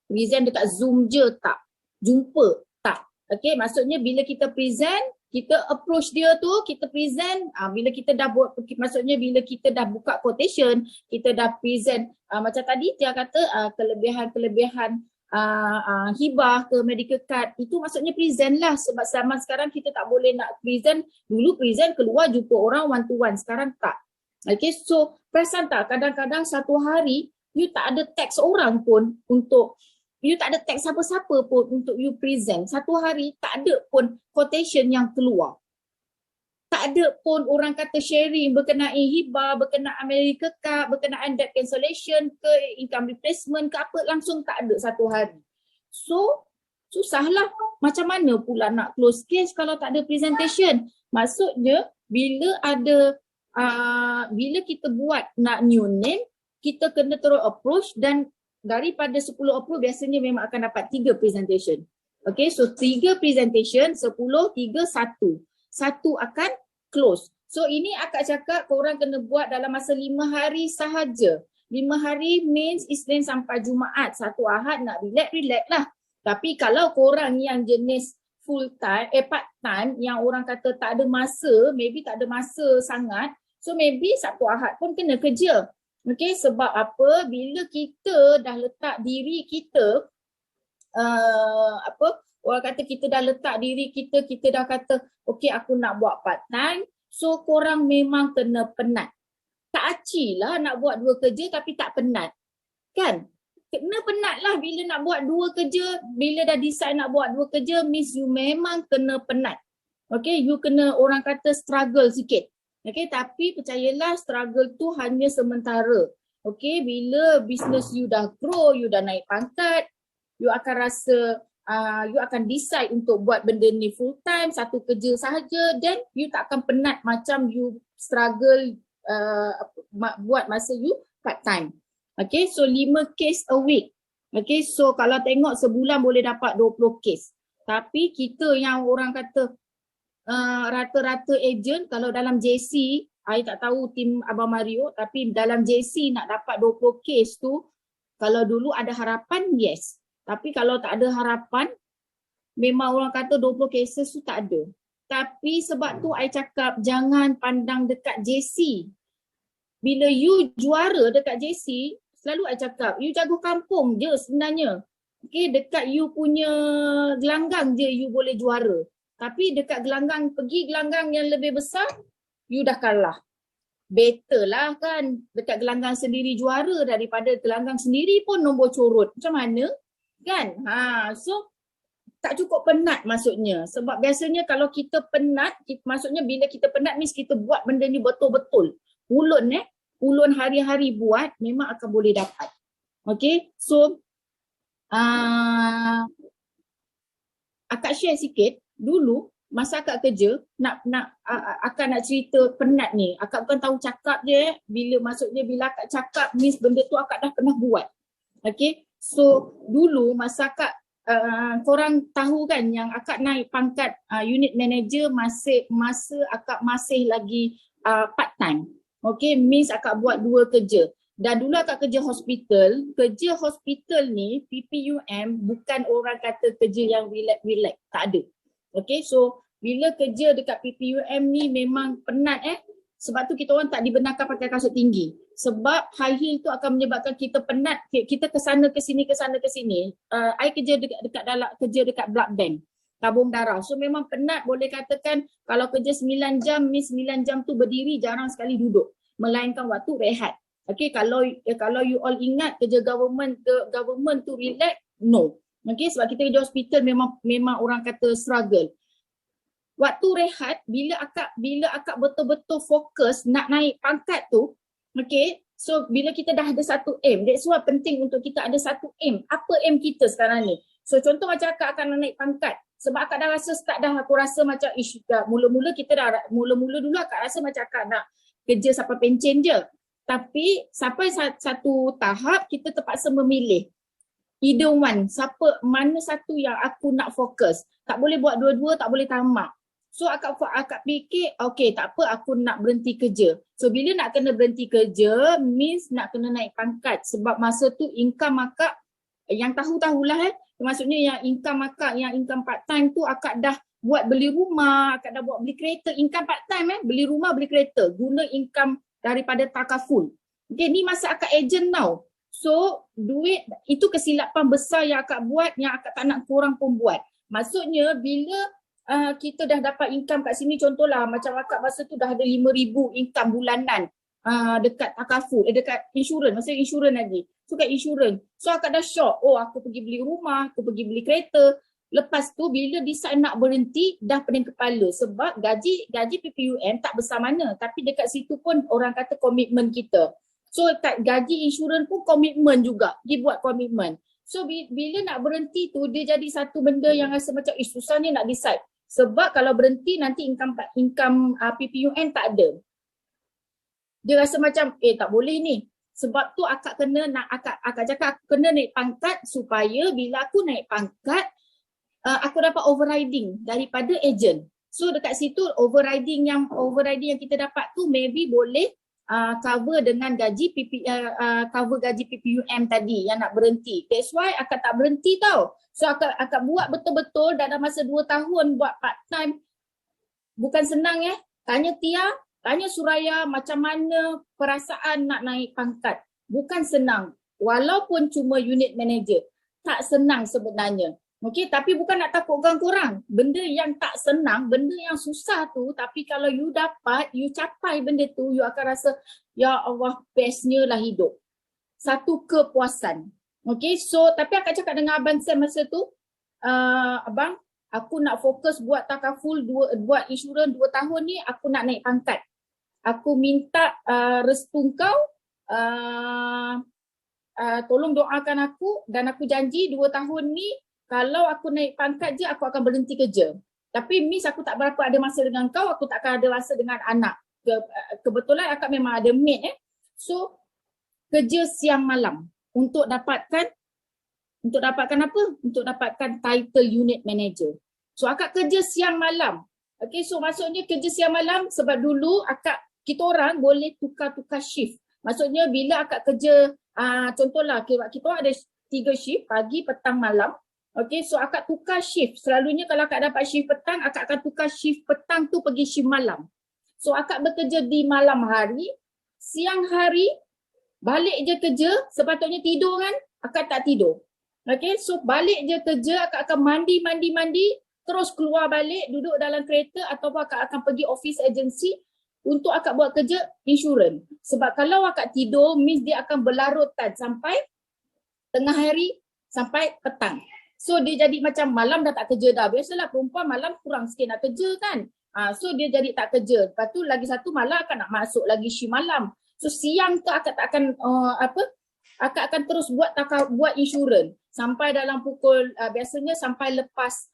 present dekat Zoom je tak, jumpa tak. Okay, maksudnya bila kita present, kita approach dia tu, kita present, bila kita dah buat, maksudnya bila kita dah buka quotation, kita dah present, macam tadi dia kata kelebihan-kelebihan hibah ke medical card, itu maksudnya present lah. Sebab zaman sekarang kita tak boleh nak present, dulu present keluar jumpa orang one to one, sekarang tak. Okay, so perasan tak kadang-kadang satu hari you tak ada teks orang pun untuk, you tak ada teks siapa-siapa pun untuk you present. Satu hari tak ada pun quotation yang keluar. Tak ada pun orang kata sharing berkenaan hibah, berkenaan medical card, berkenaan debt cancellation ke income replacement ke apa, langsung tak ada satu hari. So susahlah, macam mana pula nak close case kalau tak ada presentation. Maksudnya bila ada bila kita buat nak new name, kita kena terus approach, dan daripada 10 approach biasanya memang akan dapat 3 presentation. Okay, so 3 presentation, 10, 3, 1. 1 akan close. So ini akak cakap korang kena buat dalam masa 5 hari sahaja. 5 hari means Isnin sampai Jumaat. Satu Ahad nak relax lah. Tapi kalau korang yang jenis full time, part time, yang orang kata tak ada masa, maybe tak ada masa sangat, so maybe Sabtu Ahad pun kena kerja. Okay, sebab apa? Bila kita dah letak diri kita, orang kata kita dah letak diri kita, kita dah kata, okay aku nak buat part time, so korang memang kena penat. Tak aci lah nak buat 2 kerja tapi tak penat. Kan? Kena penat lah bila nak buat 2 kerja, bila dah decide nak buat 2 kerja, means you memang kena penat. Okay, you kena orang kata struggle sikit. Okay, tapi percayalah struggle tu hanya sementara. Okay, bila business you dah grow, you dah naik pangkat, you akan rasa, you akan decide untuk buat benda ni full time, 1 kerja sahaja, then you tak akan penat macam you struggle buat masa you part time. Okay, so 5 case a week. Okay, so kalau tengok sebulan boleh dapat 20 case. Tapi kita yang orang kata rata-rata agent, kalau dalam JC, I tak tahu tim Abang Mario, tapi dalam JC nak dapat 20 case tu, kalau dulu ada harapan, yes. Tapi kalau tak ada harapan, memang orang kata 20 cases tu tak ada. Tapi sebab tu I cakap jangan pandang dekat JC. Bila you juara dekat JC, selalu I cakap, you jago kampung je sebenarnya. Okay, dekat you punya gelanggang je you boleh juara. Tapi dekat gelanggang, pergi gelanggang yang lebih besar, you dah kalah. Better lah kan dekat gelanggang sendiri juara daripada gelanggang sendiri pun nombor corot. Macam mana? Kan? So tak cukup penat maksudnya. Sebab biasanya kalau kita penat, maksudnya bila kita penat means kita buat benda ni betul-betul. Ulun hari-hari buat, memang akan boleh dapat. Okay, so akak share sikit. Dulu masa akak kerja akak nak cerita penat ni, akak bukan tahu cakap je. Bila akak cakap means benda tu akak dah pernah buat. Okay, so dulu masa akak korang tahu kan yang akak naik pangkat unit manager masa akak masih lagi part time. Okay, means akak buat 2 kerja. Dan dulu akak kerja hospital. Kerja hospital ni PPUM bukan orang kata kerja yang relax, tak ada. Okay, so bila kerja dekat PPUM ni memang penat sebab tu kita orang tak dibenarkan pakai kasut tinggi. Sebab high heel tu akan menyebabkan kita penat, kita kesana ke sini. I kerja dekat blood bank, tabung darah. So memang penat, boleh katakan kalau kerja 9 jam, ni 9 jam tu berdiri, jarang sekali duduk. Melainkan waktu rehat. Okay, kalau you all ingat kerja government tu relax, no. Okay, sebab kita kerja hospital memang orang kata struggle. Waktu rehat, bila akak betul-betul fokus nak naik pangkat tu, okay, so bila kita dah ada satu aim, that's why penting untuk kita ada satu aim. Apa aim kita sekarang ni? So contoh macam akak akan naik pangkat, sebab akak dah rasa start dah, aku rasa macam mula-mula dulu akak rasa macam akak nak kerja sampai pencen je. Tapi sampai satu tahap kita terpaksa memilih. Either one, mana satu yang aku nak fokus. Tak boleh buat dua-dua, tak boleh tamak. So akak fikir, okay tak apa aku nak berhenti kerja. So bila nak kena berhenti kerja, means nak kena naik pangkat. Sebab masa tu income akak, yang tahulah maksudnya yang income akak, yang income part time tu akak dah buat beli rumah, akak dah buat beli kereta. Income part time beli rumah, beli kereta. Guna income daripada takaful. Okay, ni masa akak agent now. So duit, itu kesilapan besar yang akak buat, yang akak tak nak korang pun buat. Maksudnya bila kita dah dapat income kat sini, contohlah macam akak masa tu dah ada 5,000 income bulanan dekat takaful, dekat insurans, maksudnya insurans lagi. So kat insurans, so akak dah shock, oh aku pergi beli rumah, aku pergi beli kereta. Lepas tu bila decide nak berhenti, dah pening kepala sebab gaji PPUM tak besar mana, tapi dekat situ pun orang kata komitmen kita. So kat gaji insurans pun komitmen juga, dia buat komitmen. So bila nak berhenti tu, dia jadi satu benda yang rasa macam susah ni nak decide. Sebab kalau berhenti nanti income PPUM tak ada. Dia rasa macam tak boleh ni. Sebab tu akak cakap aku kena naik pangkat supaya bila aku naik pangkat aku dapat overriding daripada agent. So dekat situ overriding yang kita dapat tu maybe boleh cover dengan cover gaji PPUM tadi yang nak berhenti. That's why akak tak berhenti tau. So akak buat betul-betul dalam masa 2 tahun buat part time. Bukan senang Tanya Tia, tanya Suraya macam mana perasaan nak naik pangkat. Bukan senang. Walaupun cuma unit manager. Tak senang sebenarnya. Okay, tapi bukan nak takutkan korang. Benda yang tak senang, benda yang susah tu, tapi kalau you dapat, you capai benda tu, you akan rasa, ya Allah, bestnya lah hidup. Satu kepuasan. Okay, so tapi akak cakap dengan Abang Sam masa tu, Abang, aku nak fokus buat takaful, buat insurans 2 tahun ni, aku nak naik pangkat. Aku minta restu kau, tolong doakan aku dan aku janji 2 tahun ni, kalau aku naik pangkat je, aku akan berhenti kerja. Tapi Miss, aku tak berapa ada masa dengan kau, aku tak akan ada masa dengan anak. Kebetulan akak memang ada maid So, kerja siang malam untuk dapatkan apa? Untuk dapatkan title unit manager. So, akak kerja siang malam. Okay, so maksudnya kerja siang malam sebab dulu kita orang boleh tukar-tukar shift. Maksudnya bila akak kerja, contohlah kita orang ada 3 shift, pagi, petang, malam. Okay, so akak tukar shift. Selalunya kalau akak dapat shift petang, akak akan tukar shift petang tu pergi shift malam. So akak bekerja di malam hari, siang hari, balik je kerja, sepatutnya tidur kan, akak tak tidur. Okay, so balik je kerja, akak akan mandi, terus keluar balik, duduk dalam kereta ataupun akak akan pergi office agency untuk akak buat kerja insurans. Sebab kalau akak tidur, means dia akan berlarutan sampai tengah hari, sampai petang. So dia jadi macam malam dah tak kerja dah. Biasalah perempuan malam kurang sikit nak kerja kan. So dia jadi tak kerja. Lepas tu lagi satu malam akan nak masuk lagi shift malam. So siang tu akak tak akan akak akan terus buat insurans sampai dalam pukul biasanya sampai lepas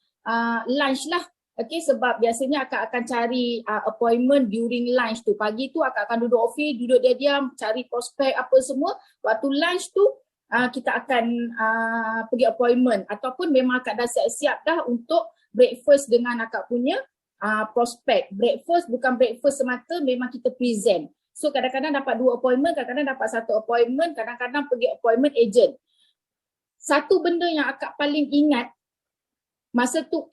lunch lah. Okay, sebab biasanya akak akan cari appointment during lunch tu. Pagi tu akak akan duduk office, duduk diam-diam, cari prospek apa semua. Waktu lunch tu kita akan pergi appointment ataupun memang akak dah siap-siap dah untuk breakfast dengan akak punya prospek. Breakfast bukan breakfast semata, memang kita present. So kadang-kadang dapat 2 appointment, kadang-kadang dapat 1 appointment, kadang-kadang pergi appointment agent. Satu benda yang akak paling ingat masa tu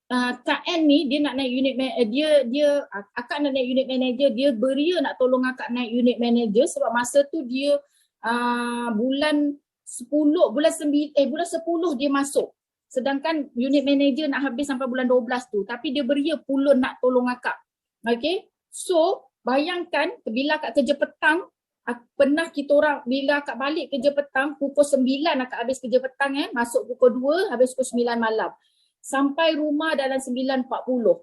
Kak N ni dia nak naik unit akak nak naik unit manager, dia beria nak tolong akak naik unit manager sebab masa tu dia bulan 10 dia masuk. Sedangkan unit manager nak habis sampai bulan 12 tu, tapi dia beria pula nak tolong akak. Okay, so bayangkan bila akak kerja petang, pernah kita orang bila akak balik kerja petang pukul 9 akak habis kerja petang masuk pukul 2, habis pukul 9 malam. Sampai rumah dalam 9.40.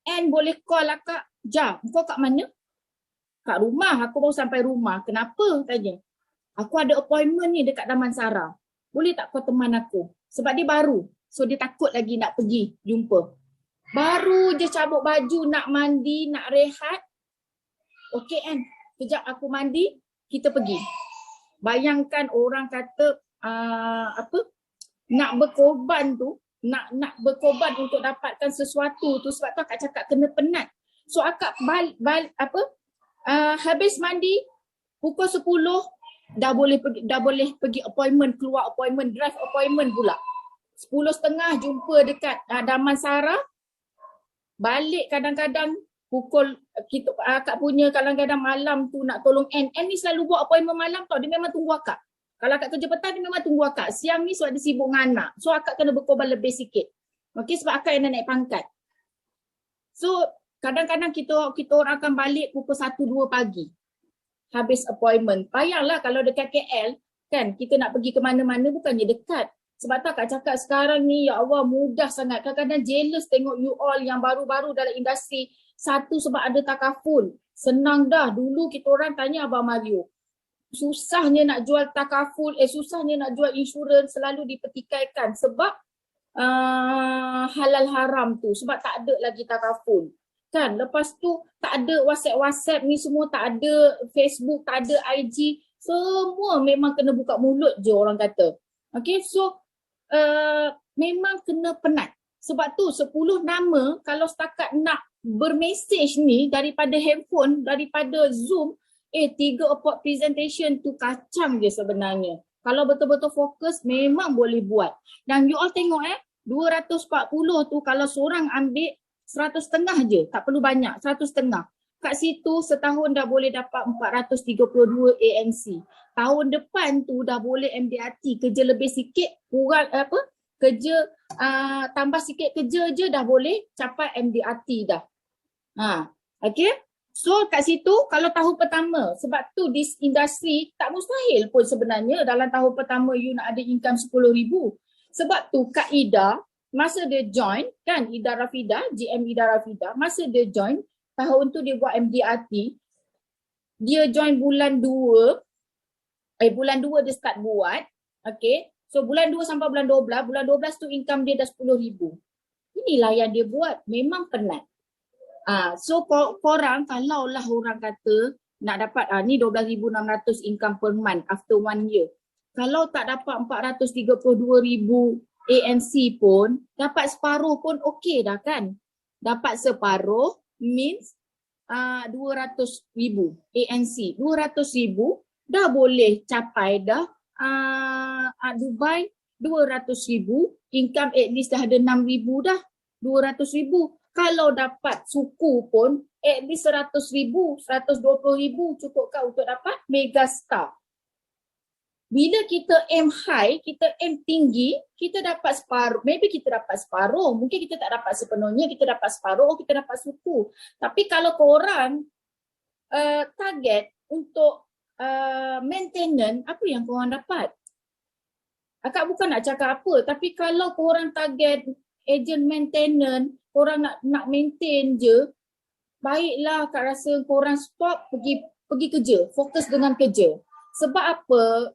And boleh call akak, "Ja, kau kat mana?" "Kat rumah, aku baru sampai rumah." "Kenapa?" tanya. "Aku ada appointment ni dekat Damansara. Boleh tak kau teman aku?" Sebab dia baru. So dia takut lagi nak pergi jumpa. Baru je cabut baju, nak mandi, nak rehat. "Okey Ann, kejap aku mandi, kita pergi." Bayangkan orang kata nak berkorban tu, nak berkorban untuk dapatkan sesuatu tu, sebab tu akak cakap kena penat. So akak habis mandi pukul 10 dah boleh pergi appointment, keluar appointment, drive appointment pula. 10:30 jumpa dekat Damansara. Balik kadang-kadang pukul akak punya kadang-kadang malam tu nak tolong N ni selalu buat appointment malam tau, dia memang tunggu akak. Kalau akak kerja petang dia memang tunggu akak. Siang ni sebab dia sibuk dengan anak. So akak kena berkorban lebih sikit. Okey, sebab akak yang nak naik pangkat. So kadang-kadang kita orang akan balik pukul 1-2 pagi. Habis appointment. Payahlah kalau dekat KL kan, kita nak pergi ke mana-mana bukannya dekat. Sebab tu akak cakap sekarang ni ya Allah mudah sangat. Kadang-kadang jealous tengok you all yang baru-baru dalam industri. Satu sebab ada takaful. Senang dah. Dulu kita orang tanya Abang Mario. Susahnya nak jual takaful, susahnya nak jual insurans, selalu dipertikaikan sebab halal haram tu. Sebab tak ada lagi takaful. Kan? Lepas tu tak ada WhatsApp ni semua, tak ada Facebook, tak ada IG. Semua memang kena buka mulut je orang kata. Okay, so memang kena penat. Sebab tu 10 nama kalau setakat nak bermesej ni daripada handphone, daripada Zoom, 3 report presentation tu kacang je sebenarnya. Kalau betul-betul fokus memang boleh buat. Dan you all tengok 240 tu kalau seorang ambil 100.5 je, tak perlu banyak, 100.5. Kat situ setahun dah boleh dapat 432 ANC. Tahun depan tu dah boleh MDRT, kerja lebih sikit, kurang kerja tambah sikit kerja je dah boleh capai MDRT dah. Okay. So kat situ kalau tahun pertama, sebab tu di industri tak mustahil pun sebenarnya dalam tahun pertama you nak ada income 10,000. Sebab tu Kak Ida masa dia join kan, Ida Rafida, GM Ida Rafida, masa dia join tahun tu dia buat MDRT, dia join bulan 2 dia start buat. Okay. So bulan 2 sampai bulan 12 tu income dia dah 10,000. Inilah yang dia buat, memang penat. So korang kalau lah orang kata nak dapat ni 12,600 income per month after 1 year. Kalau tak dapat 432,000 ANC pun, dapat separuh pun okey dah kan. Dapat separuh means 200,000 ANC. 200,000 dah boleh capai dah Dubai 200,000, income at least dah ada 6,000 dah. 200,000. Kalau dapat suku pun at least 100,000, 120,000 cukup kau untuk dapat megastar. Bila kita aim high, kita aim tinggi, kita dapat separuh. Maybe kita dapat separuh, mungkin kita tak dapat sepenuhnya, kita dapat separuh, kita dapat suku. Tapi kalau korang target untuk maintenance, apa yang korang dapat? Akak bukan nak cakap apa, tapi kalau korang target agent maintenance, korang nak maintain je, baiklah Kak rasa korang stop pergi kerja, fokus dengan kerja. Sebab apa?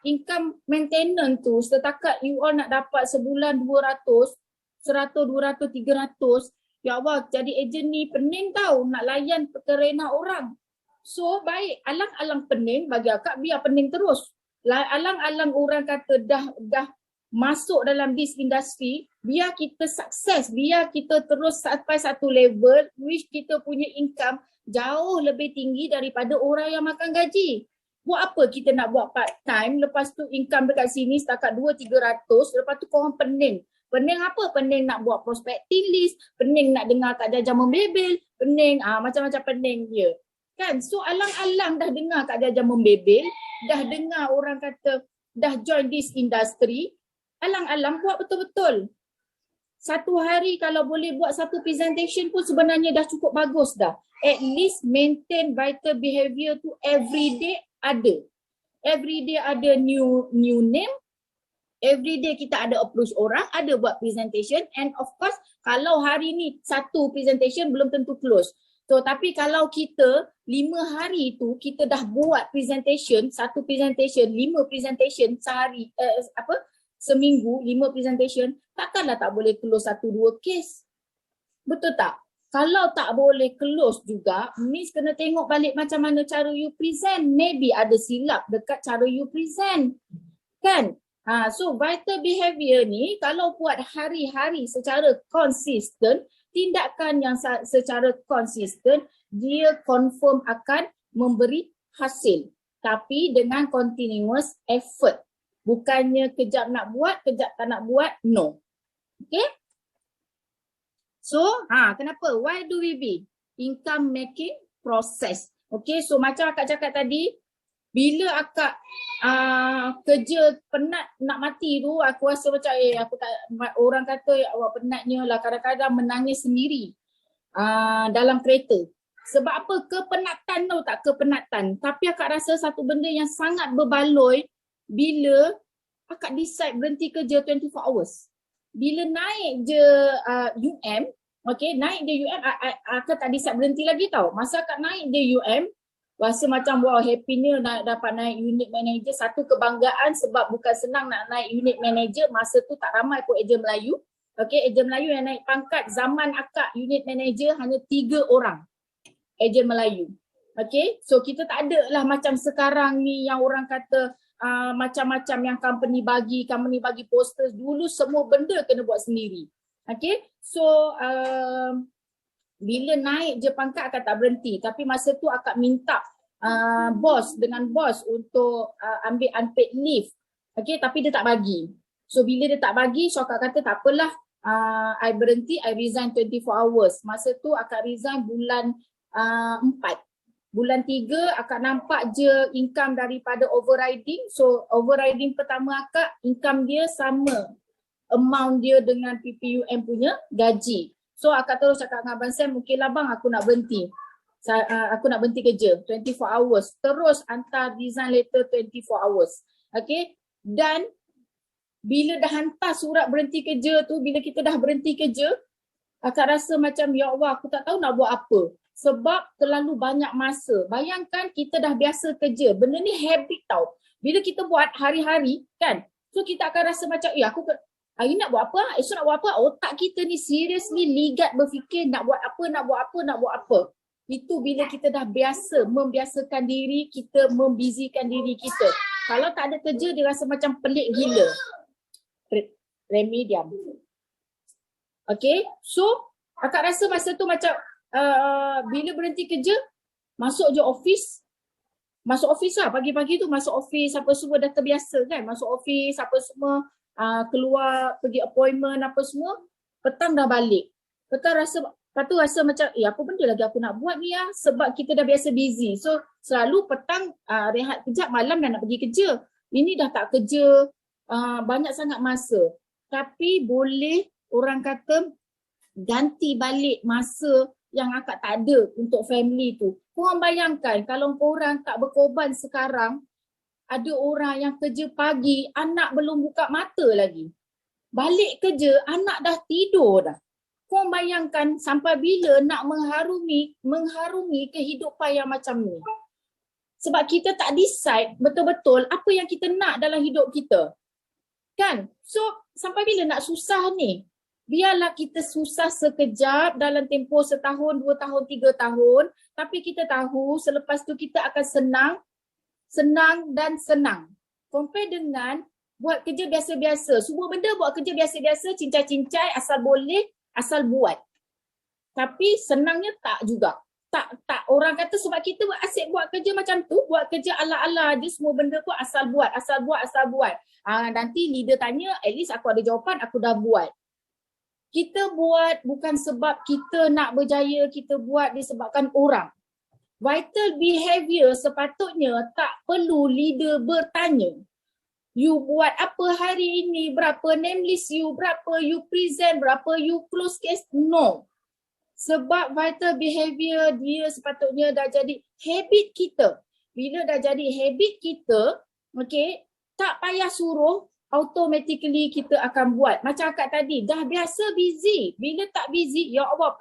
Income maintenance tu setakat you all nak dapat sebulan 200, 100, 200, 300. Ya Allah, jadi agent ni pening tau nak layan kerenak orang. So baik, alang-alang pening bagi akak biar pening terus. Alang-alang orang kata dah masuk dalam this industry, biar kita sukses, biar kita terus sampai satu level which kita punya income jauh lebih tinggi daripada orang yang makan gaji. Buat apa kita nak buat part time, lepas tu income dekat sini setakat 200-300, lepas tu korang pening. Pening apa? Pening nak buat prospecting list, pening nak dengar Kak Jaja membebel, pening macam-macam pening dia. Kan? So alang-alang dah dengar Kak Jaja membebel, dah dengar orang kata dah join this industry, alang-alang buat betul-betul. Satu hari kalau boleh buat satu presentation pun sebenarnya dah cukup bagus dah. At least maintain vital behavior tu everyday ada. Everyday ada new name. Everyday kita ada approach orang, ada buat presentation, and of course kalau hari ni satu presentation belum tentu close. So tapi kalau kita 5 hari tu kita dah buat presentation, satu presentation, 5 presentation sehari, seminggu 5 presentation, takkanlah tak boleh close 1-2 case. Betul tak? Kalau tak boleh close juga, Miss kena tengok balik macam mana cara you present. Maybe ada silap dekat cara you present. Kan? So vital behavior ni kalau buat hari-hari secara konsisten, tindakan yang secara konsisten, dia confirm akan memberi hasil. Tapi dengan continuous effort. Bukannya kejap nak buat, kejap tak nak buat, no. Okay? So, kenapa? Why do we be? Income making process. Okay, so macam akak cakap tadi, bila akak kerja penat nak mati tu, aku rasa macam aku tak, orang kata awak penatnya lah, kadang-kadang menangis sendiri dalam kereta. Sebab apa? Kepenatan tau tak? Kepenatan. Tapi akak rasa satu benda yang sangat berbaloi bila akak decide berhenti kerja 24 hours. Bila naik je okay, naik je akak tak decide berhenti lagi tau. Masa akak naik je rasa macam wow, happynya dapat naik unit manager. Satu kebanggaan sebab bukan senang nak naik unit manager. Masa tu tak ramai pun ejen Melayu. Okay, ejen Melayu yang naik pangkat zaman akak unit manager hanya 3 orang. Ejen Melayu. Okay, so kita tak ada lah macam sekarang ni yang orang kata macam-macam yang company bagi posters. Dulu semua benda kena buat sendiri. Okay, so bila naik je pangkat akak tak berhenti. Tapi masa tu akak minta bos untuk ambil unpaid leave. Okay, tapi dia tak bagi. So bila dia tak bagi, so akak kata tak apalah, I berhenti, I resign 24 hours. Masa tu akak resign bulan 4. Bulan 3 akak nampak je income daripada overriding. So overriding pertama akak, income dia sama amount dia dengan PPUM punya gaji. So akak terus cakap dengan Abang Sam, okey lah bang, aku nak berhenti. Aku nak berhenti kerja 24 hours. Terus hantar resign letter 24 hours. Okay. Dan bila dah hantar surat berhenti kerja tu, bila kita dah berhenti kerja, akak rasa macam ya Allah, aku tak tahu nak buat apa. Sebab terlalu banyak masa. Bayangkan kita dah biasa kerja. Benda ni habit tau. Bila kita buat hari-hari kan, so kita akan rasa macam aku hari nak buat apa, esok nak buat apa. Otak kita ni seriously ligat berfikir nak buat apa. Itu bila kita dah biasa, membiasakan diri kita, membizikan diri kita. Kalau tak ada kerja, dia rasa macam pelik gila. Remy diam. Okay, so akak rasa masa tu macam bila berhenti kerja, masuk je office. Masuk office lah, pagi-pagi tu masuk office, apa semua dah terbiasa kan. Masuk office, apa semua, keluar, pergi appointment, apa semua. Petang dah balik. Lepas tu rasa macam, apa benda lagi aku nak buat ni ya. Sebab kita dah biasa busy. So selalu petang rehat kejap, malam dah nak pergi kerja. Ini dah tak kerja, banyak sangat masa. Tapi boleh orang kata ganti balik masa yang akak tak ada untuk family tu. Korang bayangkan kalau korang tak berkorban sekarang, ada orang yang kerja pagi, anak belum buka mata lagi. Balik kerja, anak dah tidur dah. Korang bayangkan sampai bila nak mengharungi kehidupan yang macam ni. Sebab kita tak decide betul-betul apa yang kita nak dalam hidup kita. Kan? So, sampai bila nak susah ni? Biarlah kita susah sekejap dalam tempoh setahun, 2 tahun, 3 tahun. Tapi kita tahu selepas tu kita akan senang dan senang. Compare dengan buat kerja biasa-biasa. Semua benda buat kerja biasa-biasa, cincai-cincai, asal boleh, asal buat. Tapi senangnya tak juga. Tak orang kata sebab kita asyik buat kerja macam tu, buat kerja ala-ala dia semua benda tu asal buat. Nanti leader tanya, at least aku ada jawapan, aku dah buat. Kita buat bukan sebab kita nak berjaya, kita buat disebabkan orang. Vital behavior sepatutnya tak perlu leader bertanya. You buat apa hari ini, berapa name list you, berapa you present, berapa you close case, no. Sebab vital behavior dia sepatutnya dah jadi habit kita. Bila dah jadi habit kita, okay, tak payah suruh, automatically kita akan buat. Macam akak tadi, dah biasa busy. Bila tak busy, ya Allah,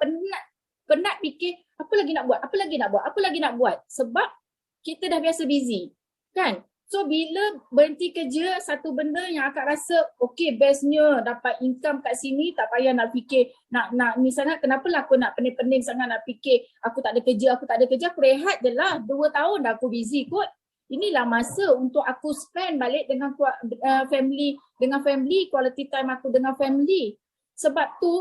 penat fikir, apa lagi nak buat. Sebab kita dah biasa busy. Kan? So bila berhenti kerja, satu benda yang akak rasa, okay, bestnya dapat income kat sini, tak payah nak fikir, nak ni sangat, kenapalah aku nak pening-pening sangat nak fikir, aku tak ada kerja, aku rehat je lah, 2 tahun dah aku busy kot. inilah masa untuk aku spend balik dengan family, quality time aku dengan family. Sebab tu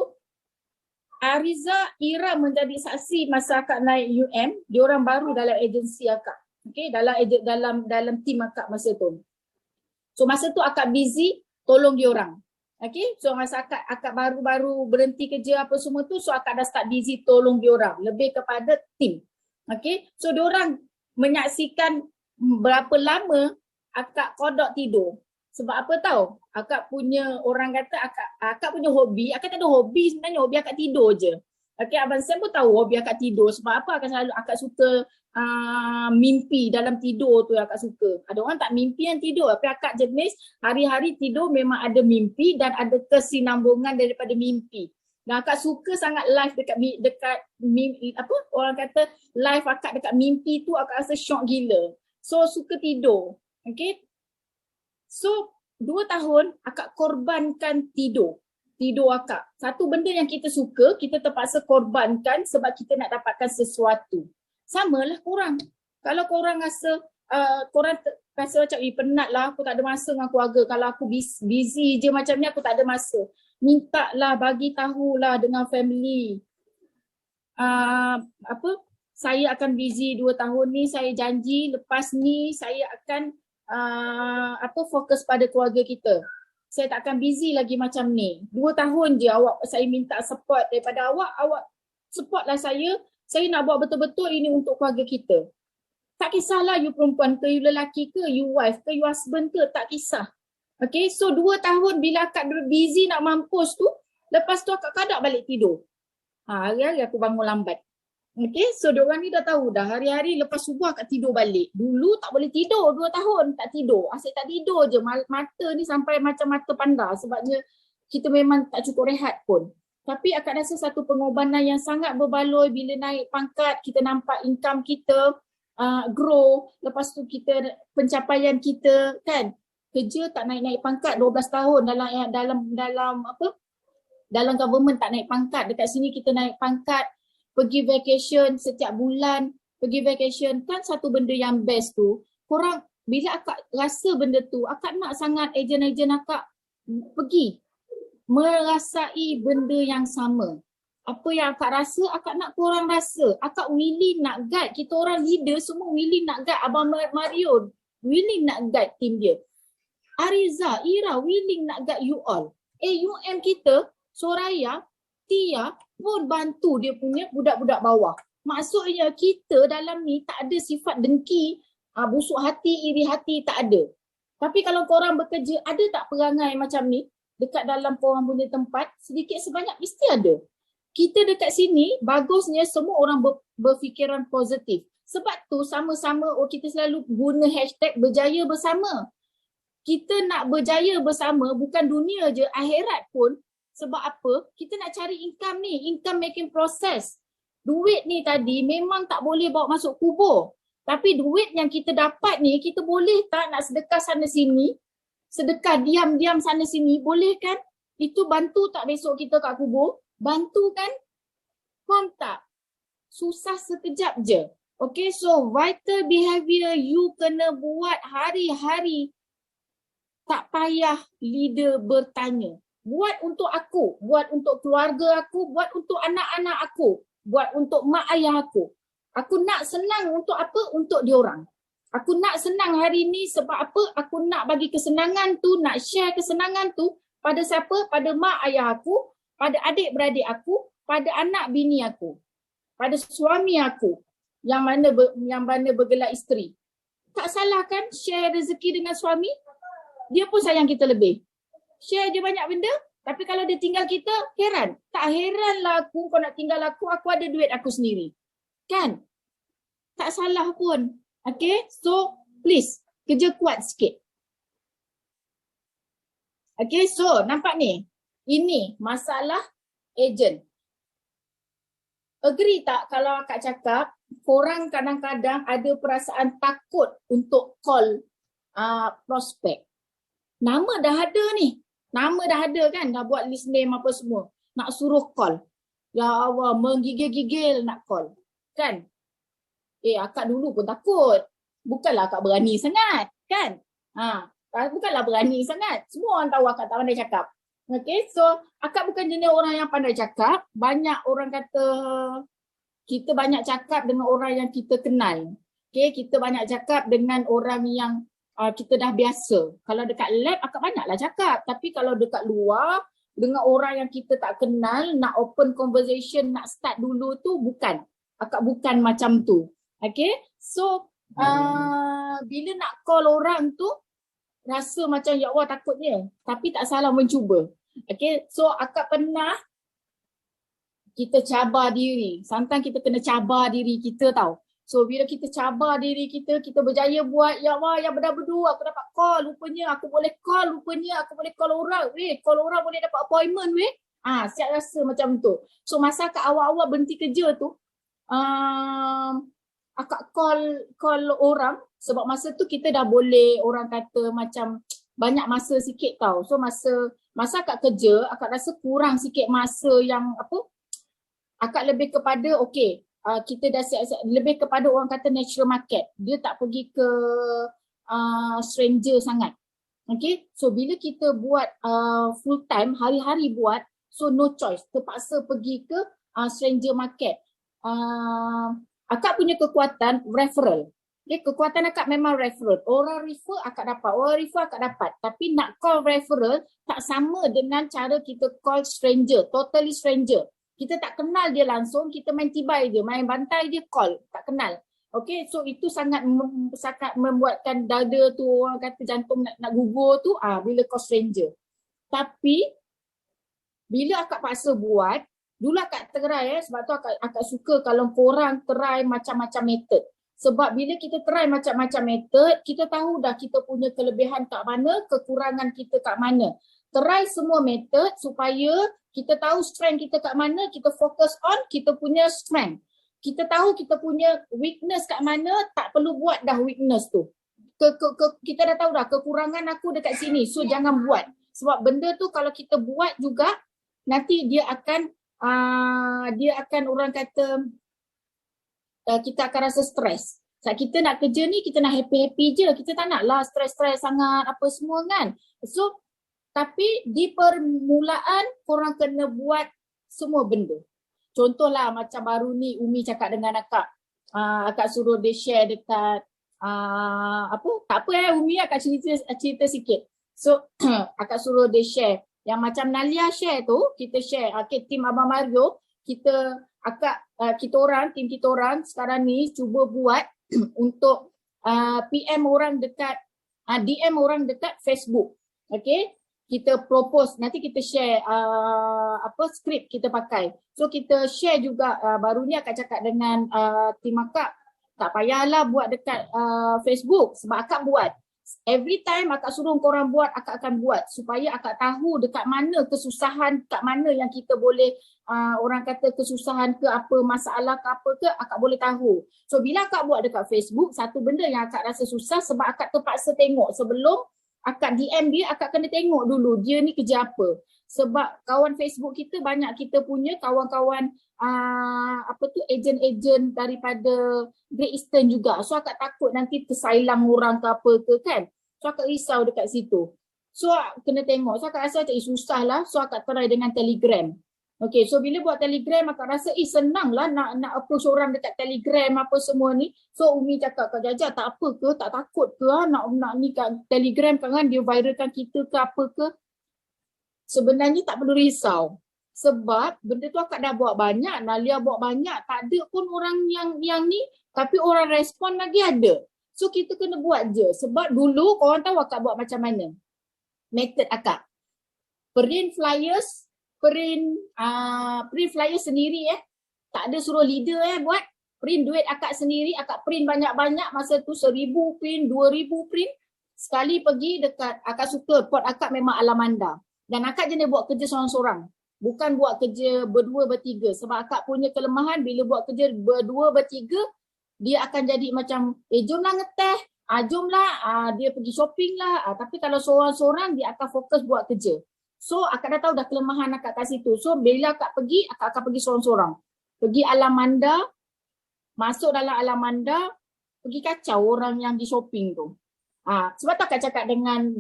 Ariza, Ira menjadi saksi masa akak naik UM, diorang baru dalam agensi akak. Okay, dalam tim akak masa tu. So masa tu akak busy tolong diorang. Okay, so masa akak baru-baru berhenti kerja apa semua tu, so akak dah start busy tolong diorang, lebih kepada tim. Okay, so diorang menyaksikan berapa lama akak kodok tidur. Sebab apa tahu? Akak punya, orang kata akak punya hobi, akak tak ada hobi sebenarnya, hobi akak tidur je. Okay, Abang Sam pun tahu hobi akak tidur. Sebab apa? Akak suka mimpi dalam tidur tu akak suka. Ada orang tak mimpi yang tidur, tapi akak jenis hari-hari tidur memang ada mimpi dan ada kesinambungan daripada mimpi. Dan akak suka sangat live dekat mimpi, apa orang kata live akak dekat mimpi tu akak rasa syok gila. So suka tidur. Okay. So 2 tahun akak korbankan tidur akak. Satu benda yang kita suka, kita terpaksa korbankan sebab kita nak dapatkan sesuatu. Samalah korang. Kalau korang rasa rasa macam penat lah, aku tak ada masa dengan keluarga. Kalau aku busy je macam ni, aku tak ada masa. Minta lah, bagi tahulah dengan family. Saya akan busy 2 tahun ni, saya janji lepas ni saya akan fokus pada keluarga kita. Saya tak akan busy lagi macam ni. 2 tahun je saya minta support daripada awak support lah saya. Saya nak buat betul-betul ini untuk keluarga kita. Tak kisahlah you perempuan ke, you lelaki ke, you wife ke, you husband ke, tak kisah. Okay, so 2 tahun bila akak busy nak mampus tu, lepas tu akak kadak balik tidur. Hari-hari aku bangun lambat. Okay, so diorang ni dah tahu dah, hari-hari lepas subuh akak tidur balik. Dulu tak boleh tidur, 2 tahun tak tidur. Asyik tak tidur je, mata ni sampai macam mata panda sebabnya kita memang tak cukup rehat pun. Tapi akak rasa satu pengorbanan yang sangat berbaloi bila naik pangkat, kita nampak income kita grow, lepas tu kita pencapaian kita kan, kerja tak naik-naik pangkat 12 tahun dalam government tak naik pangkat, dekat sini kita naik pangkat, pergi vacation setiap bulan, pergi vacation kan satu benda yang best tu. Korang bila akak rasa benda tu, akak nak sangat ejen-ejen akak pergi merasai benda yang sama. Apa yang akak rasa, akak nak korang rasa. Akak willing nak guide, kita orang leader semua willing nak guide. Abang Mario willing nak guide tim dia. Ariza, Ira willing nak guide you all. UM kita, Soraya, Tia pun bantu dia punya budak-budak bawah. Maksudnya kita dalam ni tak ada sifat dengki, busuk hati, iri hati, tak ada. Tapi kalau korang bekerja, ada tak perangai macam ni? Dekat dalam korang punya tempat, sedikit sebanyak mesti ada. Kita dekat sini, bagusnya semua orang berfikiran positif. Sebab tu sama-sama kita selalu guna hashtag berjaya bersama. Kita nak berjaya bersama, bukan dunia je, akhirat pun. Sebab apa? Kita nak cari income ni, income making process. Duit ni tadi memang tak boleh bawa masuk kubur. Tapi duit yang kita dapat ni, kita boleh tak nak sedekah sana sini, sedekah diam-diam sana sini, boleh kan? Itu bantu tak besok kita kat kubur? Bantu kan? Faham tak? Susah sekejap je. Okay, so vital behavior you kena buat hari-hari. Tak payah leader bertanya. Buat untuk aku, buat untuk keluarga aku, buat untuk anak-anak aku, buat untuk mak ayah aku. Aku nak senang untuk apa? Untuk diorang. Aku nak senang hari ni sebab apa? Aku nak bagi kesenangan tu, nak share kesenangan tu pada siapa? Pada mak ayah aku, pada adik-beradik aku, pada anak bini aku, pada suami aku yang mana bergelar isteri. Tak salah kan share rezeki dengan suami? Dia pun sayang kita lebih. Share dia banyak benda, tapi kalau dia tinggal kita, heran. Tak heranlah aku, kau nak tinggal aku ada duit aku sendiri. Kan? Tak salah pun. Okay, so please, kerja kuat sikit. Okay, so nampak ni? Ini masalah agent. Agree tak kalau akak cakap, korang kadang-kadang ada perasaan takut untuk call prospek. Nama dah ada ni. Nama dah ada kan, dah buat list name apa semua. Nak suruh call. Ya Allah, menggigil-gigil nak call. Kan? Akak dulu pun takut. bukanlah akak berani sangat, kan? Bukanlah berani sangat. Semua orang tahu akak tak pandai cakap. Okay, so akak bukan jenis orang yang pandai cakap. Banyak orang kata kita banyak cakap dengan orang yang kita kenal. Okay, kita banyak cakap dengan orang yang kita dah biasa. Kalau dekat lab akak banyaklah cakap. Tapi kalau dekat luar dengan orang yang kita tak kenal, nak open conversation, nak start dulu tu bukan. Akak bukan macam tu. Okay, so bila nak call orang tu rasa macam ya Allah takutnya. Tapi tak salah mencuba. Okay, so akak pernah kita cabar diri. Sometimes kita kena cabar diri kita tau. So bila kita cabar diri kita, kita berjaya buat, ya Allah yang berdua aku dapat call, rupanya aku boleh call, rupanya aku boleh call orang. Call orang boleh dapat appointment siap rasa macam tu. So masa akak awal-awal berhenti kerja tu, akak call orang sebab masa tu kita dah boleh orang kata macam banyak masa sikit tau. So masa akak kerja, akak rasa kurang sikit masa yang akak lebih kepada kita dah siap-siap lebih kepada orang kata natural market. Dia tak pergi ke stranger sangat. Okay, so bila kita buat full time, hari-hari buat, so no choice, terpaksa pergi ke stranger market. Akak punya kekuatan referral. Okay, kekuatan akak memang referral. Orang refer akak dapat, orang refer akak dapat. Tapi nak call referral tak sama dengan cara kita call stranger, totally stranger. Kita tak kenal dia langsung, kita main tibai je, main bantai dia call, tak kenal. Okay, so itu sangat membuatkan dada tu, orang kata jantung nak gugur tu, bila call stranger. Tapi, bila akak paksa buat, dulu akak try sebab tu akak suka kalau korang try macam-macam method. Sebab bila kita try macam-macam method, kita tahu dah kita punya kelebihan kat mana, kekurangan kita kat mana. Try semua method supaya kita tahu strength kita kat mana, kita fokus on kita punya strength. Kita tahu kita punya weakness kat mana, tak perlu buat dah weakness tu. Kita dah tahu dah kekurangan aku dekat sini, so jangan buat. Sebab benda tu kalau kita buat juga, nanti dia akan orang kata, kita akan rasa stres. Sebab kita nak kerja ni, kita nak happy-happy je. Kita tak nak lah stres-stres sangat apa semua kan. So, tapi di permulaan korang kena buat semua benda. Contohlah macam baru ni Umi cakap dengan akak. Akak suruh dia share dekat tak apa Umi akak cerita sikit. So akak suruh dia share. Yang macam Nalia share tu, kita share. Okay, tim Abang Mario, tim kita orang sekarang ni cuba buat untuk PM orang dekat DM orang dekat Facebook. Okay, kita propose, nanti kita share skrip kita pakai. So kita share juga, baru ni akak cakap dengan tim akak, tak payahlah buat dekat Facebook sebab akak buat. Every time akak suruh korang buat, akak akan buat supaya akak tahu dekat mana kesusahan, kat mana yang kita boleh orang kata kesusahan ke apa, masalah ke apa ke, akak boleh tahu. So bila akak buat dekat Facebook, satu benda yang akak rasa susah sebab akak terpaksa tengok sebelum akak DM dia, akak kena tengok dulu dia ni kerja apa. Sebab kawan Facebook kita banyak, kita punya kawan-kawan ejen-ejen daripada Great Eastern juga. So akak takut nanti tersailang orang ke apa ke kan. So akak risau dekat situ. So kena tengok. So akak rasa macam susah lah. So akak try dengan Telegram. Okay, so bila buat Telegram akak rasa senang lah nak approach orang dekat Telegram apa semua ni. So Umi cakap, Kak Jaja tak apa ke, tak takut ke nak ni kat Telegram kan dia viralkan kita ke apa ke. Sebenarnya tak perlu risau. Sebab benda tu akak dah buat banyak, Nalia buat banyak, tak ada pun orang yang ni, tapi orang respon lagi ada. So kita kena buat je. Sebab dulu korang tahu akak buat macam mana? Method akak. Print flyers sendiri tak ada suruh leader buat. Print duit akak sendiri, akak print banyak-banyak masa tu 1,000 print, 2,000 print. Sekali pergi dekat, akak suka pot akak memang Alamanda. Dan akak jenis buat kerja seorang-seorang. Bukan buat kerja berdua, bertiga. Sebab akak punya kelemahan bila buat kerja berdua, bertiga, dia akan jadi macam, jomlah ngeteh, jomlah, dia pergi shopping lah. Tapi kalau seorang-seorang, dia akan fokus buat kerja. So akak dah tahu dah kelemahan akak kat situ. So bila akak akan pergi seorang-seorang. Pergi Alamanda, masuk dalam Alamanda, pergi kacau orang yang di shopping tu. Sebab tu akak cakap dengan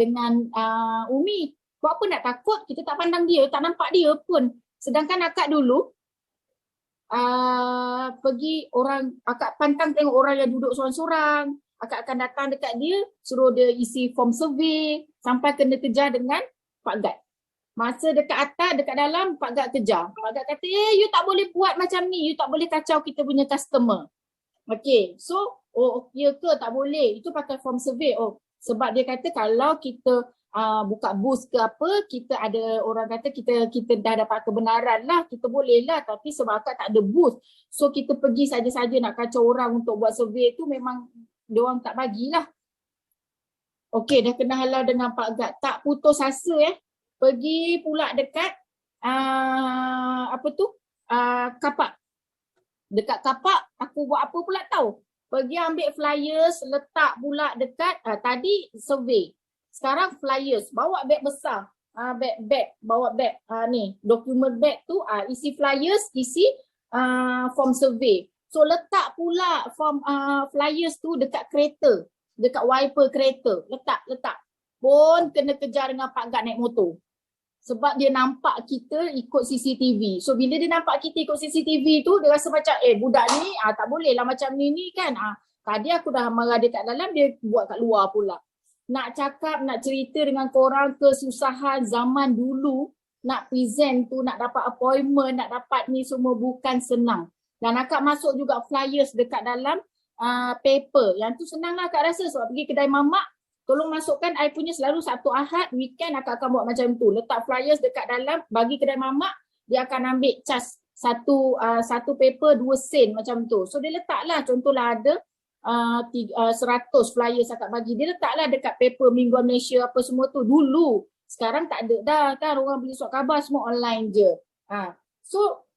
Umi, buat apa nak takut, kita tak pandang dia, tak nampak dia pun. Sedangkan akak dulu pergi orang, akak pantang tengok orang yang duduk sorang-sorang, akak akan datang dekat dia, suruh dia isi form survey, sampai kena kejar dengan Pak Gad. Masa dekat atas, dekat dalam, Pak Gad kejar. Pak Gad kata, you tak boleh buat macam ni, you tak boleh kacau kita punya customer. Okay, so, ya ke tak boleh, itu pakai form survey. Sebab dia kata kalau kita buka booth ke apa, kita ada orang kata kita dah dapat kebenaran lah, kita boleh lah, tapi sebab akak tak ada booth, so kita pergi saja-saja nak kacau orang untuk buat survey tu memang diorang tak bagilah. Okey, dah kena halau dengan Pak Gad, tak putus asa pergi pula dekat kapak. Dekat kapak aku buat apa pula tahu? Pergi ambil flyers, letak pula dekat tadi survey. Sekarang flyers, bawa beg besar. Bawa beg ni, dokumen beg tu isi flyers, isi form survey. So letak pula form flyers tu dekat kereta, dekat wiper kereta. Letak. Pun kena kejar dengan Pak Gad naik motor. Sebab dia nampak kita ikut CCTV. So bila dia nampak kita ikut CCTV tu, dia rasa macam budak ni tak boleh lah macam ni kan. Tadi aku dah marah dia kat dalam, dia buat kat luar pula. Nak cakap, nak cerita dengan korang kesusahan zaman dulu, nak present tu, nak dapat appointment, nak dapat ni semua bukan senang. Dan akak masuk juga flyers dekat dalam paper. Yang tu senang lah akak rasa sebab pergi kedai mamak, tolong masukkan I punya selalu Sabtu Ahad, weekend akak akan buat macam tu. Letak flyers dekat dalam, bagi kedai mamak, dia akan ambil cas satu paper 2 sen macam tu. So dia letaklah, contohlah ada 100 flyers akak bagi. Dia letaklah dekat paper Mingguan Malaysia apa semua tu dulu. Sekarang tak ada dah kan, orang beli surat khabar semua online je. So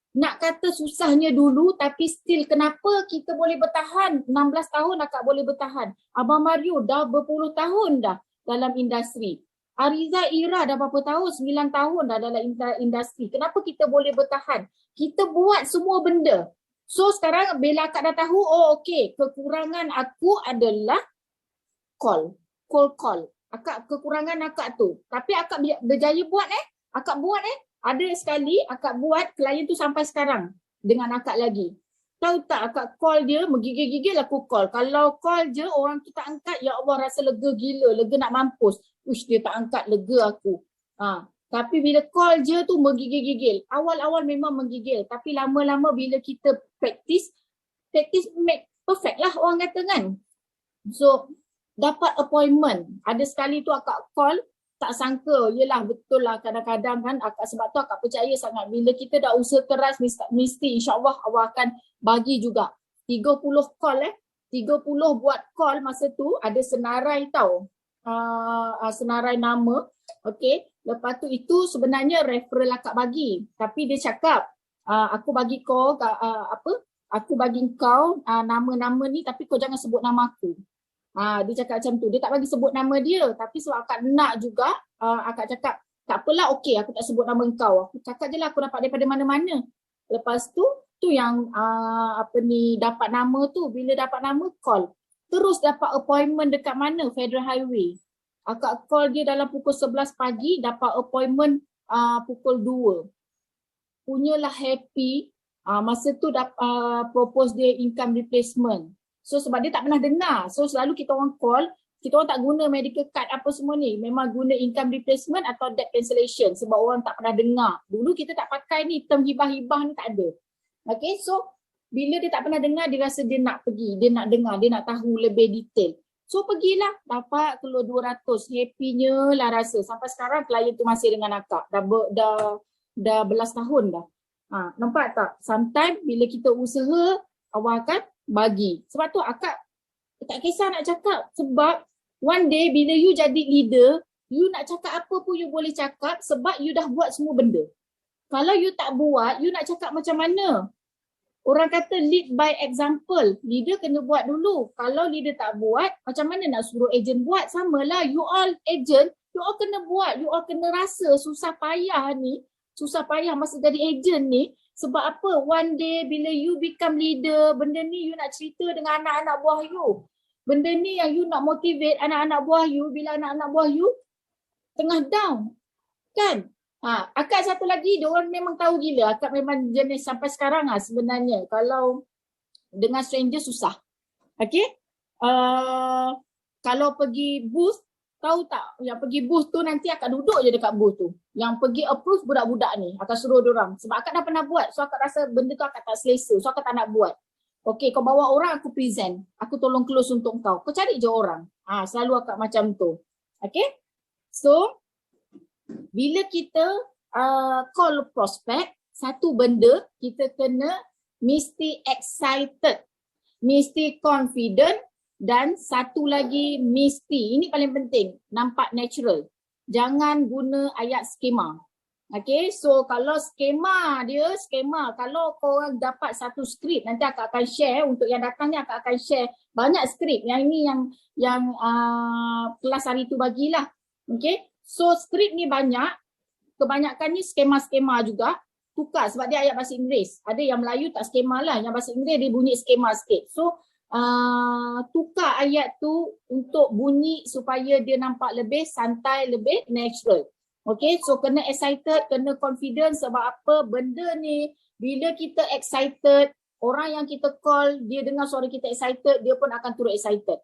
nak kata susahnya dulu tapi still kenapa kita boleh bertahan 16 tahun akak boleh bertahan. Abang Mario dah berpuluh tahun dah dalam industri. Ariza Ira dah berapa tahun? 9 tahun dah dalam industri. Kenapa kita boleh bertahan? Kita buat semua benda. So sekarang bila akak dah tahu, okey, kekurangan aku adalah call. Akak kekurangan akak tu. Tapi akak berjaya buat akak buat Ada sekali akak buat klien tu sampai sekarang dengan akak lagi. Tahu tak akak call dia, menggigil-gigil aku call. Kalau call je orang tu tak angkat, ya Allah rasa lega gila, lega nak mampus. Uish dia tak angkat, lega aku. Tapi bila call je tu menggigil-gigil. Awal-awal memang menggigil, tapi lama-lama bila kita practice make perfect lah orang kata kan. So dapat appointment. Ada sekali tu akak call, tak sangka, yelah betul lah kadang-kadang kan akak, sebab tu akak percaya sangat bila kita dah usaha keras mesti insyaAllah Allah akan bagi juga. 30 call 30 buat call masa tu ada senarai tau. Senarai nama. Okay. Lepas tu itu sebenarnya referral akak bagi. Tapi dia cakap aku bagi kau aku bagi kau nama-nama ni tapi kau jangan sebut nama aku. Dia cakap macam tu. Dia tak bagi sebut nama dia. Tapi sebab akak nak juga, akak cakap, tak apalah, okey, aku tak sebut nama kau. Aku cakap je lah aku dapat daripada mana-mana. Lepas tu yang dapat nama tu. Bila dapat nama, call. Terus dapat appointment dekat mana? Federal Highway. Akak call dia dalam pukul 11 pagi, dapat appointment pukul 2. Punyalah happy. Masa tu propose dia income replacement. So sebab dia tak pernah dengar. So selalu kita orang call, kita orang tak guna medical card apa semua ni. Memang guna income replacement atau debt cancellation sebab orang tak pernah dengar. Dulu kita tak pakai ni, term hibah-hibah ni tak ada. Okay, so bila dia tak pernah dengar, dia rasa dia nak pergi, dia nak dengar, dia nak tahu lebih detail. So pergilah, dapat keluar 200. Happynya lah rasa. Sampai sekarang klien tu masih dengan akak. Dah belas tahun dah. Nampak tak? Sometimes bila kita usaha, awak akan bagi. Sebab tu akak tak kisah nak cakap. Sebab one day bila you jadi leader, you nak cakap apa pun you boleh cakap sebab you dah buat semua benda. Kalau you tak buat, you nak cakap macam mana? Orang kata lead by example. Leader kena buat dulu. Kalau leader tak buat, macam mana nak suruh agent buat? Samalah, you all agent, you all kena buat. You all kena rasa susah payah ni susah payah masa jadi agent ni. Sebab apa? One day bila you become leader, benda ni you nak cerita dengan anak-anak buah you. Benda ni yang you nak motivate anak-anak buah you bila anak-anak buah you tengah down. Kan? Akak satu lagi, dia orang memang tahu gila. Akak memang jenis sampai sekarang sebenarnya. Kalau dengan stranger susah. Okay? Kalau pergi booth, tahu tak? Yang pergi booth tu nanti akak duduk je dekat booth tu. Yang pergi approve budak-budak ni. Akak suruh diorang. Sebab akak dah pernah buat. So akak rasa benda tu akak tak selesa. So akak tak nak buat. Okay, kau bawa orang, aku present. Aku tolong close untuk kau. Kau cari je orang. Selalu akak macam tu. Okay? So, bila kita call prospect, satu benda kita kena mesti excited, mesti confident, dan satu lagi mesti, ini paling penting, nampak natural. Jangan guna ayat skema. Okay, so kalau skema, kalau korang dapat satu skrip, nanti akak akan share, untuk yang datang ni akak akan share banyak skrip. Yang ini yang kelas hari tu bagilah. Okay, so skrip ni banyak, kebanyakan ni skema-skema juga, tukar sebab dia ayat bahasa Inggeris. Ada yang Melayu tak skema lah, yang bahasa Inggeris dia bunyi skema sikit. So tukar ayat tu untuk bunyi supaya dia nampak lebih santai, lebih natural. Okay, so kena excited, kena confident. Sebab apa? Benda ni bila kita excited, orang yang kita call, dia dengar suara kita excited, dia pun akan turut excited.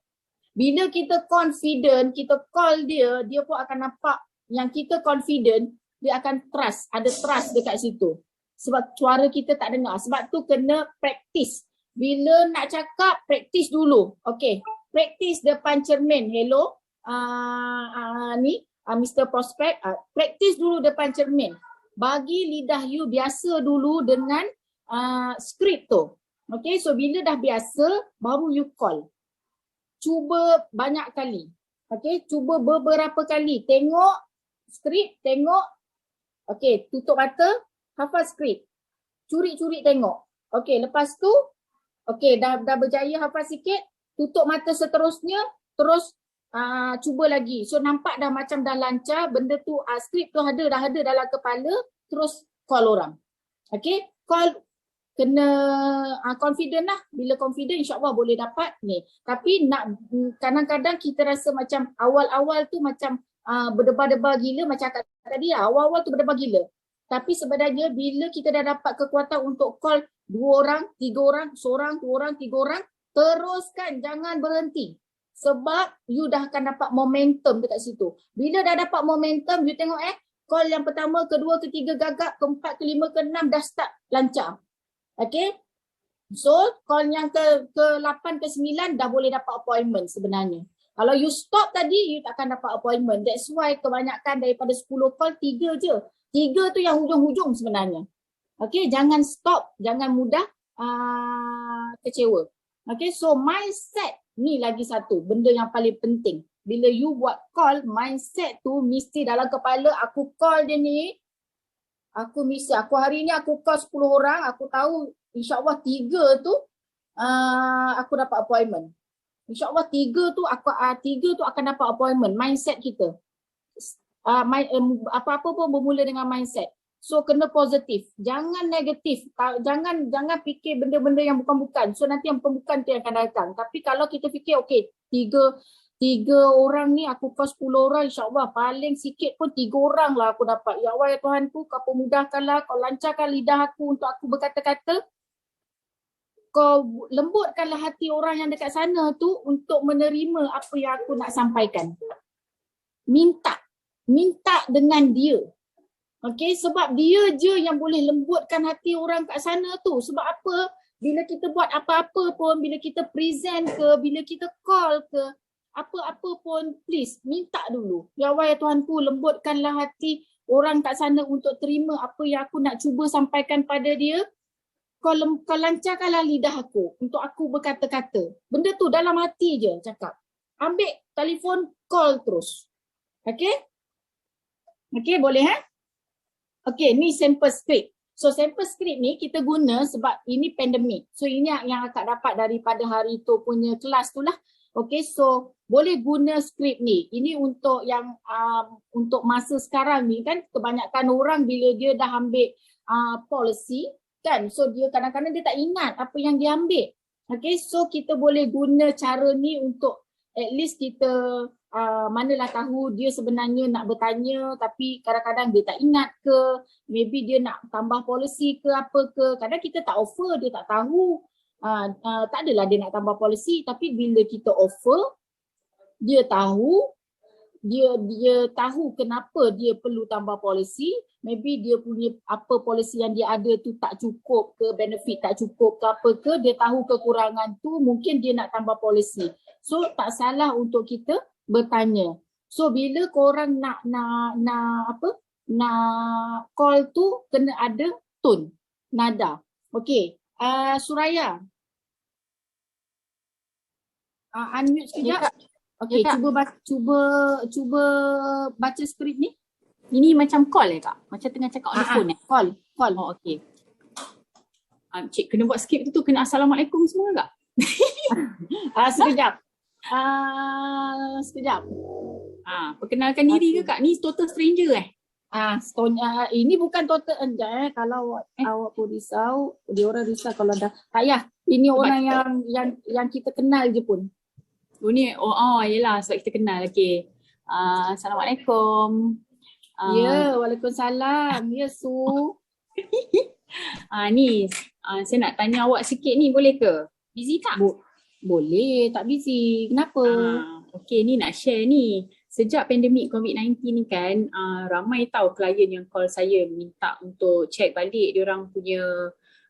Bila kita confident, kita call dia, dia pun akan nampak yang kita confident, dia akan trust, ada trust dekat situ. Sebab suara kita tak dengar. Sebab tu kena practice. Bila nak cakap, practice dulu. Okay, practice depan cermin. Hello, Mr. Prospect, practice dulu depan cermin. Bagi lidah you biasa dulu dengan skrip tu. Okay, so bila dah biasa, baru you call. Cuba banyak kali. Okay, cuba beberapa kali. Tengok skrip, tengok. Okay, tutup mata, hafal skrip. Curi-curi tengok. Okay, lepas tu, okay, dah berjaya hafal sikit, tutup mata seterusnya, terus cuba lagi. So nampak dah macam dah lancar, benda tu, skrip tu dah ada dalam kepala, terus call orang. Okay, call, kena confident lah. Bila confident, insyaAllah boleh dapat ni. Tapi kadang-kadang kita rasa macam awal-awal tu macam berdebar-debar gila, macam kat tadi awal-awal tu berdebar gila. Tapi sebenarnya bila kita dah dapat kekuatan untuk call 2 orang, 3 orang, seorang, 2 orang, 3 orang, teruskan, jangan berhenti. Sebab you dah akan dapat momentum dekat situ. Bila dah dapat momentum, you tengok call yang pertama, kedua, ketiga gagap, keempat, kelima, keenam dah start lancar. Okay. So call yang ke-8, ke-9 dah boleh dapat appointment sebenarnya. Kalau you stop tadi, you tak akan dapat appointment. That's why kebanyakan daripada 10 call, 3 je. 3 tu yang hujung-hujung sebenarnya. Okay, jangan stop, jangan mudah kecewa. Okay, so mindset ni lagi satu, benda yang paling penting. Bila you buat call, mindset tu mesti dalam kepala, aku call dia ni, aku hari ni aku call 10 orang, aku tahu insyaAllah 3 tu aku dapat appointment. InsyaAllah 3 tu akan dapat appointment. Mindset kita. Apa-apa pun bermula dengan mindset. So kena positif. Jangan negatif. Jangan fikir benda-benda yang bukan-bukan. So nanti yang bukan-bukan tu yang akan datang. Tapi kalau kita fikir okay, 3 orang ni aku call 10 orang, insyaAllah paling sikit pun 3 orang lah aku dapat. Ya Allah ya Tuhan ku, kau pemudahkanlah, kau lancarkan lidah aku untuk aku berkata-kata. Kau lembutkanlah hati orang yang dekat sana tu untuk menerima apa yang aku nak sampaikan. Minta dengan dia. Okay, sebab dia je yang boleh lembutkan hati orang kat sana tu. Sebab apa? Bila kita buat apa-apa pun, bila kita present ke, bila kita call ke, apa-apa pun, please minta dulu. Ya Allah ya Tuhanku, lembutkanlah hati orang kat sana untuk terima apa yang aku nak cuba sampaikan pada dia. Kau lancarkanlah lidah aku untuk aku berkata-kata. Benda tu dalam hati je cakap. Ambil telefon, call terus. Okay? Okay, boleh Okay, ni sample script. So sample script ni kita guna sebab ini pandemik. So ini yang akak dapat daripada hari tu punya kelas tu lah. Okay, so boleh guna skrip ni. Ini untuk yang untuk masa sekarang ni kan, kebanyakan orang bila dia dah ambil policy kan, so dia kadang-kadang dia tak ingat apa yang dia ambil. Okay, so kita boleh guna cara ni untuk at least kita manalah tahu dia sebenarnya nak bertanya tapi kadang-kadang dia tak ingat ke, maybe dia nak tambah policy ke apa ke. Kadang kita tak offer, dia tak tahu. Tak adalah dia nak tambah policy, tapi bila kita offer, dia tahu, dia tahu kenapa dia perlu tambah policy. Maybe dia punya apa policy yang dia ada tu tak cukup ke, benefit tak cukup ke apa ke, dia tahu kekurangan tu, mungkin dia nak tambah policy. So tak salah untuk kita bertanya. So bila korang nak call tu kena ada tone, nada. Okay, Suraya. Unmute sekejap. Okay, cuba baca skrip ni. Ini macam call Kak? Macam tengah cakap on the phone Call. Oh, okay. Cik kena buat skrip tu kena Assalamualaikum semua Kak? Sekejap. Sekejap. Perkenalkan diri ke Kak? Ni total stranger Ini bukan total kalau awak pun risau, dia orang risau kalau dah. Tak payah. Ini orang yang kita kenal je pun. Oh ni, yelah sebab kita kenal. Okay. Assalamualaikum. Ya, waalaikumsalam. Ya, Su. Ni, saya nak tanya awak sikit ni, boleh ke? Busy tak? Boleh, tak busy. Kenapa? Okay, ni nak share ni. Sejak pandemik COVID-19 ni kan, ramai tahu klien yang call saya minta untuk check balik diorang punya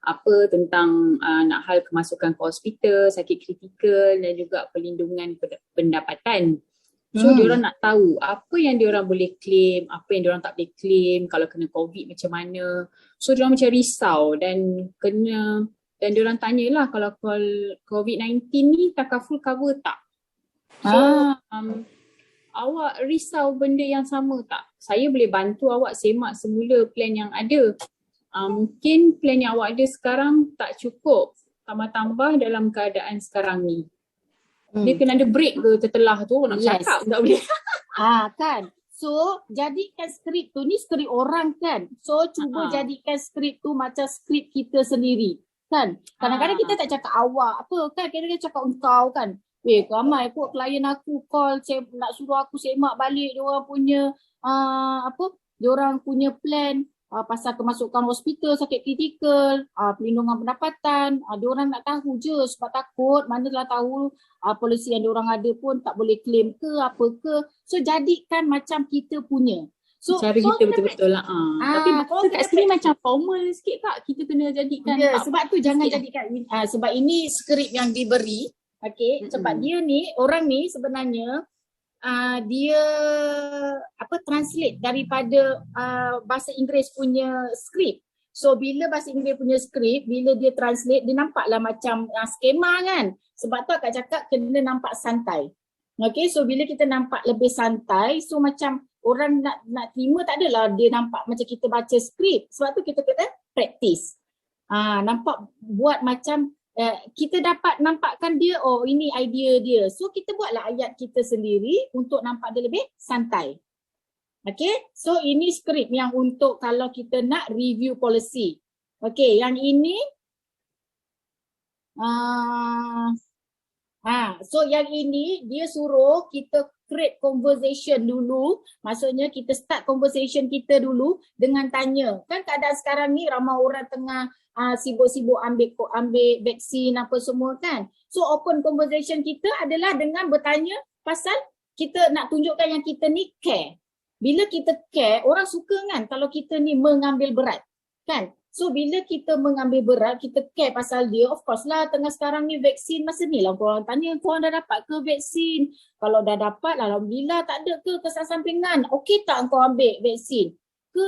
apa tentang nak hal kemasukan ke hospital, sakit kritikal dan juga perlindungan pendapatan. So diorang nak tahu apa yang diorang boleh claim, apa yang diorang tak boleh claim, kalau kena COVID macam mana. So diorang macam risau dan diorang tanyalah kalau COVID-19 ni takaful cover tak? So awak risau benda yang sama tak? Saya boleh bantu awak semak semula plan yang ada. Mungkin plan yang awak ada sekarang tak cukup tambah-tambah dalam keadaan sekarang ni. Dia kena ada break ke tertelah tu nak cakap tak boleh. Kan. So jadikan skrip tu ni skrip orang kan. So cuba jadikan skrip tu macam skrip kita sendiri kan. Kadang-kadang kita tak cakap awak apa kan, kita cakap engkau kan. Ramai kot klien aku call nak suruh aku semak balik diorang punya diorang punya plan. Pasal kemasukan hospital, sakit kritikal, pelindungan pendapatan, diorang nak tahu je sebab takut manalah tahu polisi yang diorang ada pun tak boleh claim ke apa ke. So jadikan macam kita punya. So cara kita betul-betul lah. Tapi bahasa kat sini macam formal sikit Kak, kita kena jadikan. Sebab tu jangan jadikan sebab ini skrip yang diberi. Okay, sebab dia ni, orang ni sebenarnya dia translate daripada bahasa Inggeris punya skrip. So bila bahasa Inggeris punya skrip, bila dia translate, dia nampaklah macam skema kan. Sebab tu akak cakap kena nampak santai. Okay, so bila kita nampak lebih santai, so macam orang nak terima tak adalah dia nampak macam kita baca skrip. Sebab tu kita kena practice. Nampak buat macam kita dapat nampakkan dia, ini idea dia. So kita buatlah ayat kita sendiri untuk nampak dia lebih santai. Okay, so ini skrip yang untuk kalau kita nak review policy. Okay, yang ini so yang ini dia suruh kita create conversation dulu. Maksudnya kita start conversation kita dulu dengan tanya. Kan keadaan sekarang ni ramai orang tengah sibuk-sibuk ambil vaksin apa semua kan. So open conversation kita adalah dengan bertanya pasal kita nak tunjukkan yang kita ni care. Bila kita care, orang suka kan kalau kita ni mengambil berat kan. So bila kita mengambil berat, kita care pasal dia, of course lah tengah sekarang ni vaksin, masa ni lah korang tanya, korang dah dapat ke vaksin? Kalau dah dapat, alhamdulillah, tak ada ke kesan sampingan? Okey tak kau ambil vaksin? Ke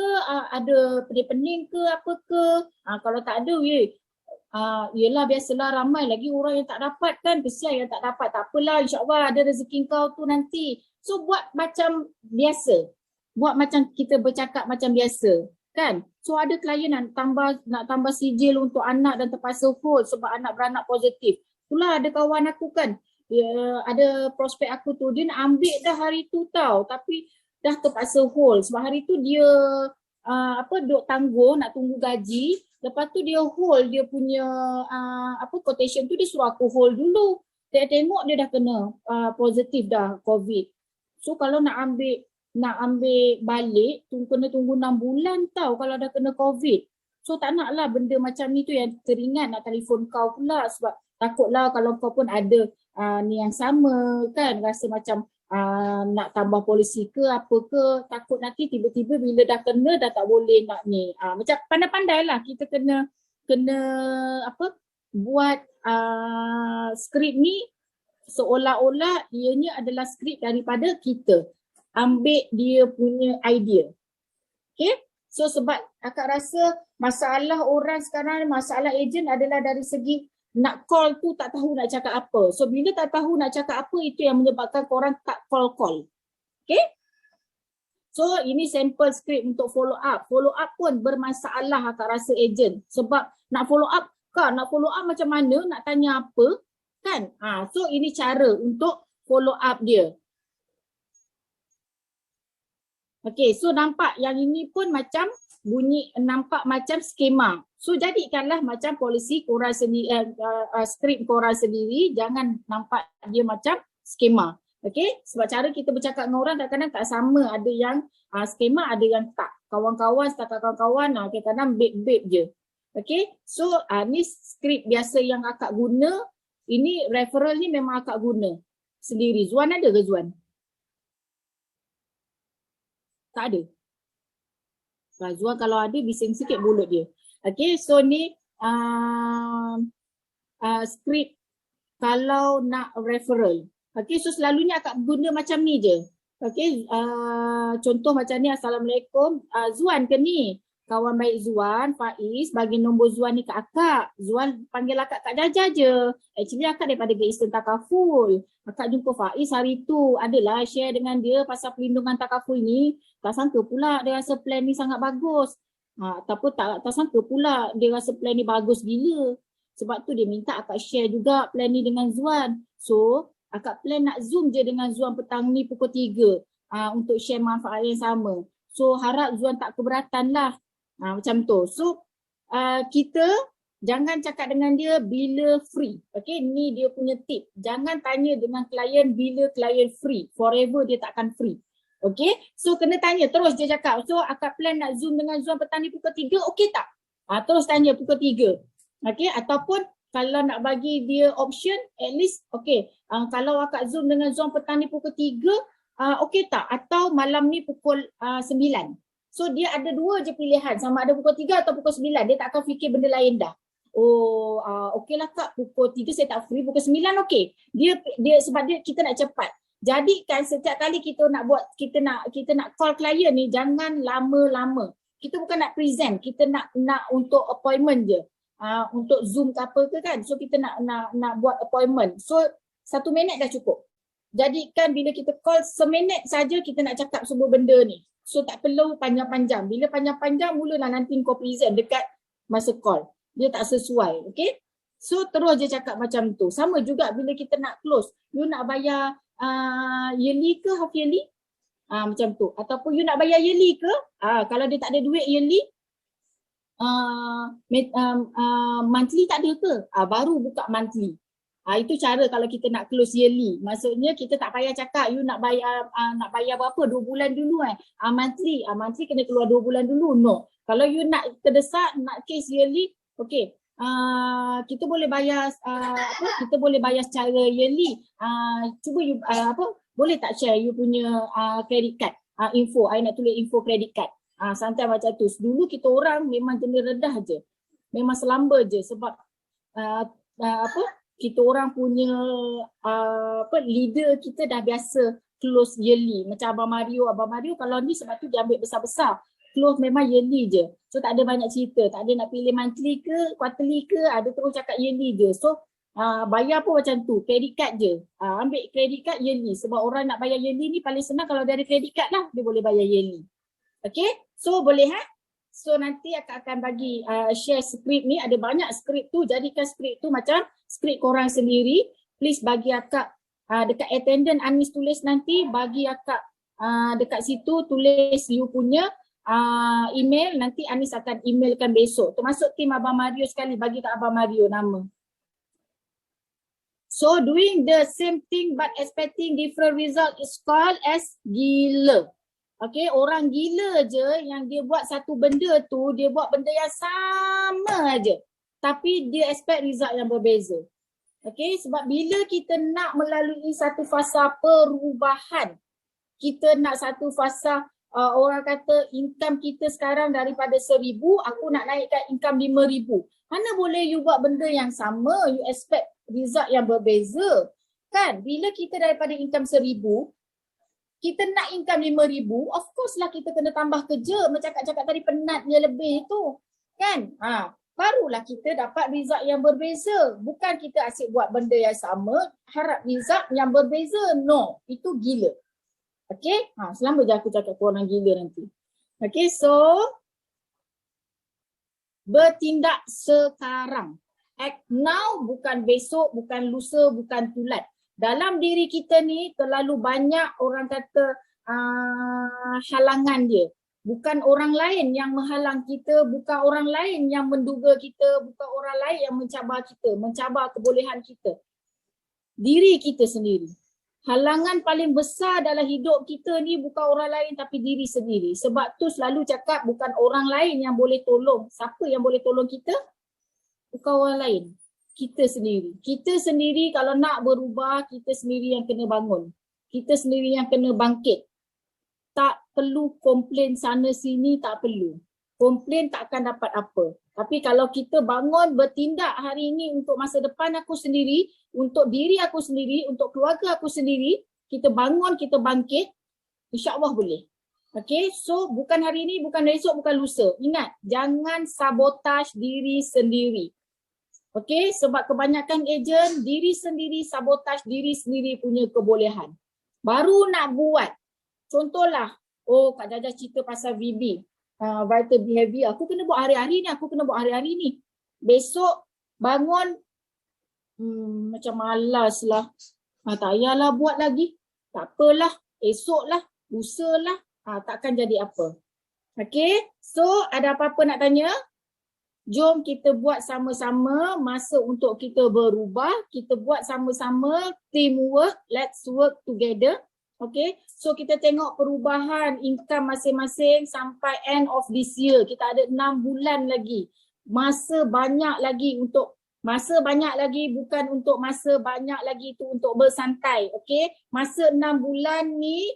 ada pening-pening ke apa ke? Kalau tak ada, yelah biasalah ramai lagi orang yang tak dapat kan, kesian yang tak dapat, tak apalah insyaAllah ada rezeki kau tu nanti. So buat macam biasa, buat macam kita bercakap macam biasa. Kan? So ada klien nak tambah sijil untuk anak dan terpaksa hold sebab anak beranak positif. Itulah ada kawan aku kan, ada prospek aku tu, dia nak ambil dah hari tu tau, tapi dah terpaksa hold sebab hari tu dia duk tangguh nak tunggu gaji. Lepas tu dia hold dia punya quotation tu, dia suruh aku hold dulu. Tengok dia dah kena positif dah COVID. So kalau nak ambil balik kena tunggu 6 bulan tau kalau dah kena COVID. So tak nak lah benda macam ni tu yang teringat nak telefon kau pula sebab takutlah kalau kau pun ada ni yang sama kan, rasa macam nak tambah polisi ke apa ke, takut nanti tiba-tiba bila dah kena dah tak boleh nak ni. Macam pandai-pandai lah kita kena buat skrip ni seolah-olah ianya adalah skrip daripada kita. Ambil dia punya idea. Okay? So sebab akak rasa masalah orang sekarang, masalah ejen adalah dari segi nak call tu tak tahu nak cakap apa. So bila tak tahu nak cakap apa, itu yang menyebabkan korang tak call. Okay? So ini sampel skrip untuk follow up. Follow up pun bermasalah akak rasa ejen. Sebab nak follow up macam mana, nak tanya apa kan. So ini cara untuk follow up dia. Okay, so nampak yang ini pun macam bunyi, nampak macam skema. So jadikanlah macam polisi korang sendiri, skrip korang sendiri, jangan nampak dia macam skema. Okay, sebab cara kita bercakap dengan orang kadang-kadang tak sama, ada yang skema, ada yang tak. Kawan-kawan, setakat kawan-kawan, kadang-kadang babe-babe je. Okay, so ni skrip biasa yang akak guna, ini referral ni memang akak guna sendiri. Zuan ada ke Zuan? Tak ada. Zuan kalau ada bising sikit mulut dia. Okay, so ni skrip kalau nak referral. Okay, so selalunya akak guna macam ni je. Okay, contoh macam ni, Assalamualaikum. Zuan ke ni? Kawan baik Zuan, Faiz, bagi nombor Zuan ni ke akak. Zuan panggil akak Kak Jaja je. Actually akak daripada Great Eastern Takaful. Akak jumpa Faiz hari tu. Adalah share dengan dia pasal perlindungan Takaful ni. Tak sangka pula dia rasa plan ni sangat bagus. Ataupun tak sangka pula dia rasa plan ni bagus gila. Sebab tu dia minta akak share juga plan ni dengan Zuan. So akak plan nak zoom je dengan Zuan petang ni pukul 3 untuk share manfaat yang sama. So harap Zuan tak keberatan lah. Macam tu. So kita jangan cakap dengan dia bila free. Okay, ni dia punya tip. Jangan tanya dengan klien bila klien free. Forever dia takkan free. Okay, so kena tanya terus dia cakap. So akak plan nak zoom dengan Zuan petang ni pukul 3, okay tak? Terus tanya pukul 3. Okay, ataupun kalau nak bagi dia option, at least okay, kalau akak zoom dengan Zuan petang ni pukul 3, okay tak? Atau malam ni pukul 9. So dia ada dua je pilihan, sama ada pukul 3 atau pukul 9. Dia tak akan fikir benda lain dah. Oh, okey lah kak, pukul 3 saya tak free, pukul 9 okey. Dia sebab kita nak cepat. Jadi kan setiap kali kita nak buat, kita nak call klien ni, jangan lama-lama. Kita bukan nak present, kita nak untuk appointment je. Untuk Zoom ke apa ke kan. So kita nak buat appointment. So 1 minit dah cukup. Jadi kan bila kita call seminit saja kita nak cakap semua benda ni. So tak perlu panjang-panjang. Bila panjang-panjang mulalah nanti kau present dekat masa call. Dia tak sesuai. Okay. So terus je cakap macam tu. Sama juga bila kita nak close. You nak bayar yearly ke half yearly? Macam tu. Ataupun you nak bayar yearly ke? Kalau dia tak ada duit yearly, monthly tak ada ke? Baru buka monthly. Itu cara kalau kita nak close yearly. Maksudnya kita tak payah cakap you nak bayar berapa? 2 bulan dulu monthly. Monthly kena keluar 2 bulan dulu. No. Kalau you nak terdesak, nak case yearly, okay. Kita boleh bayar kita boleh bayar secara yearly. Cuba you boleh tak share you punya credit card info. I nak tulis info credit card. Santai macam tu. Dulu kita orang memang jenis redah je. Memang selamba je sebab kita orang punya leader kita dah biasa close yearly. Macam Abang Mario kalau ni sebab tu dia ambil besar-besar. Close memang yearly je. So tak ada banyak cerita. Tak ada nak pilih monthly ke, quarterly ke, ada terus cakap yearly je. So bayar pun macam tu, credit card je. Ambil credit card yearly. Sebab orang nak bayar yearly ni paling senang kalau dia ada credit card lah, dia boleh bayar yearly. Okay, so boleh So nanti akan bagi share skrip ni, ada banyak skrip tu. Jadikan skrip tu macam skrip korang sendiri. Please bagi akak dekat attendant Anis tulis nanti, bagi akak dekat situ tulis you punya email, nanti Anis akan emailkan besok. Termasuk tim Abang Mario sekali, bagi kat Abang Mario nama. So doing the same thing but expecting different result is called as gila. Okay, orang gila je yang dia buat satu benda tu, dia buat benda yang sama aja, tapi dia expect result yang berbeza. Okay, sebab bila kita nak melalui satu fasa perubahan, kita nak satu fasa orang kata income kita sekarang daripada 1,000, aku nak naikkan income 5,000. Mana boleh you buat benda yang sama, you expect result yang berbeza. Kan, bila kita daripada income 1,000, kita nak income 5,000, of course lah kita kena tambah kerja. Macam cakap tadi, penatnya lebih tu. Kan? Barulah kita dapat result yang berbeza. Bukan kita asyik buat benda yang sama, harap result yang berbeza. No, itu gila. Okay? Selama je aku cakap korang gila nanti. Okay, so bertindak sekarang. Act now, bukan besok, bukan lusa, bukan tulat. Dalam diri kita ni terlalu banyak orang kata halangan dia. Bukan orang lain yang menghalang kita, bukan orang lain yang menduga kita, bukan orang lain yang mencabar kita, mencabar kebolehan kita. Diri kita sendiri. Halangan paling besar dalam hidup kita ni bukan orang lain tapi diri sendiri. Sebab tu selalu cakap bukan orang lain yang boleh tolong. Siapa yang boleh tolong kita? Bukan orang lain. Kita sendiri. Kita sendiri kalau nak berubah, kita sendiri yang kena bangun. Kita sendiri yang kena bangkit. Tak perlu komplain sana sini, tak perlu. Komplain tak akan dapat apa. Tapi kalau kita bangun bertindak hari ini untuk masa depan aku sendiri, untuk diri aku sendiri, untuk keluarga aku sendiri, kita bangun, kita bangkit, insya-Allah boleh. Okay, so bukan hari ini, bukan esok, bukan lusa. Ingat, jangan sabotaj diri sendiri. Okay, sebab kebanyakan ejen diri sendiri sabotaj diri sendiri punya kebolehan. Baru nak buat. Contohlah, Kak Jaja cerita pasal VB, vital behavior. Aku kena buat hari-hari ni, aku kena buat hari-hari ni. Besok bangun, macam malas lah. Tak payahlah buat lagi. Tak apalah, esok lah, lusa lah. Takkan jadi apa. Okay, so ada apa-apa nak tanya? Jom kita buat sama-sama masa untuk kita berubah. Kita buat sama-sama teamwork. Let's work together. Okay, so kita tengok perubahan income masing-masing sampai end of this year. Kita ada 6 bulan lagi. Masa banyak lagi bukan untuk masa banyak lagi tu untuk bersantai. Okay, masa 6 bulan ni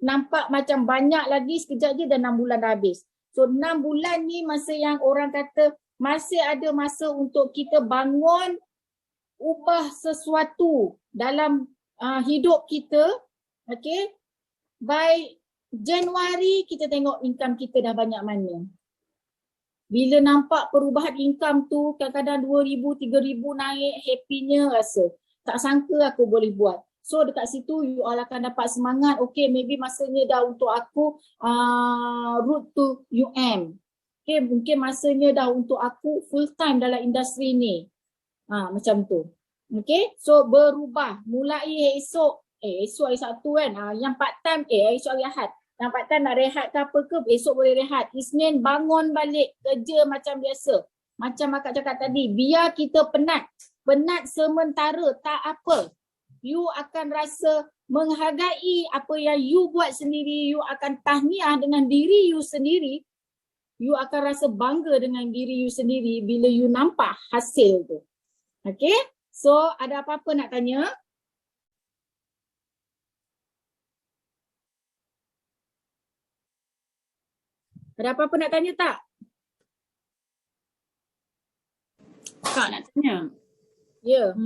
nampak macam banyak lagi, sekejap je dah 6 bulan dah habis. So 6 bulan ni masa yang orang kata masih ada masa untuk kita bangun, ubah sesuatu dalam hidup kita. Okay, by Januari kita tengok income kita dah banyak mana. Bila nampak perubahan income tu kadang-kadang 2,000, 3,000 naik, happynya rasa. Tak sangka aku boleh buat. So dekat situ you all akan dapat semangat. Okay, maybe masanya dah untuk aku route to UM. Okay, mungkin masanya dah untuk aku full time dalam industri ni. Macam tu. Okay, so berubah. Mulai esok hari Sabtu kan. Yang part time, esok hari Ahad. Yang part time nak rehat ke apa ke, esok boleh rehat. Isnin bangun balik, kerja macam biasa. Macam akak cakap tadi, biar kita penat. Penat sementara, tak apa. You akan rasa menghargai apa yang you buat sendiri. You akan tahniah dengan diri you sendiri. You akan rasa bangga dengan diri you sendiri bila you nampak hasil tu. Okay, so ada apa-apa nak tanya? Ada apa-apa nak tanya tak? Kak nak tanya. Ya.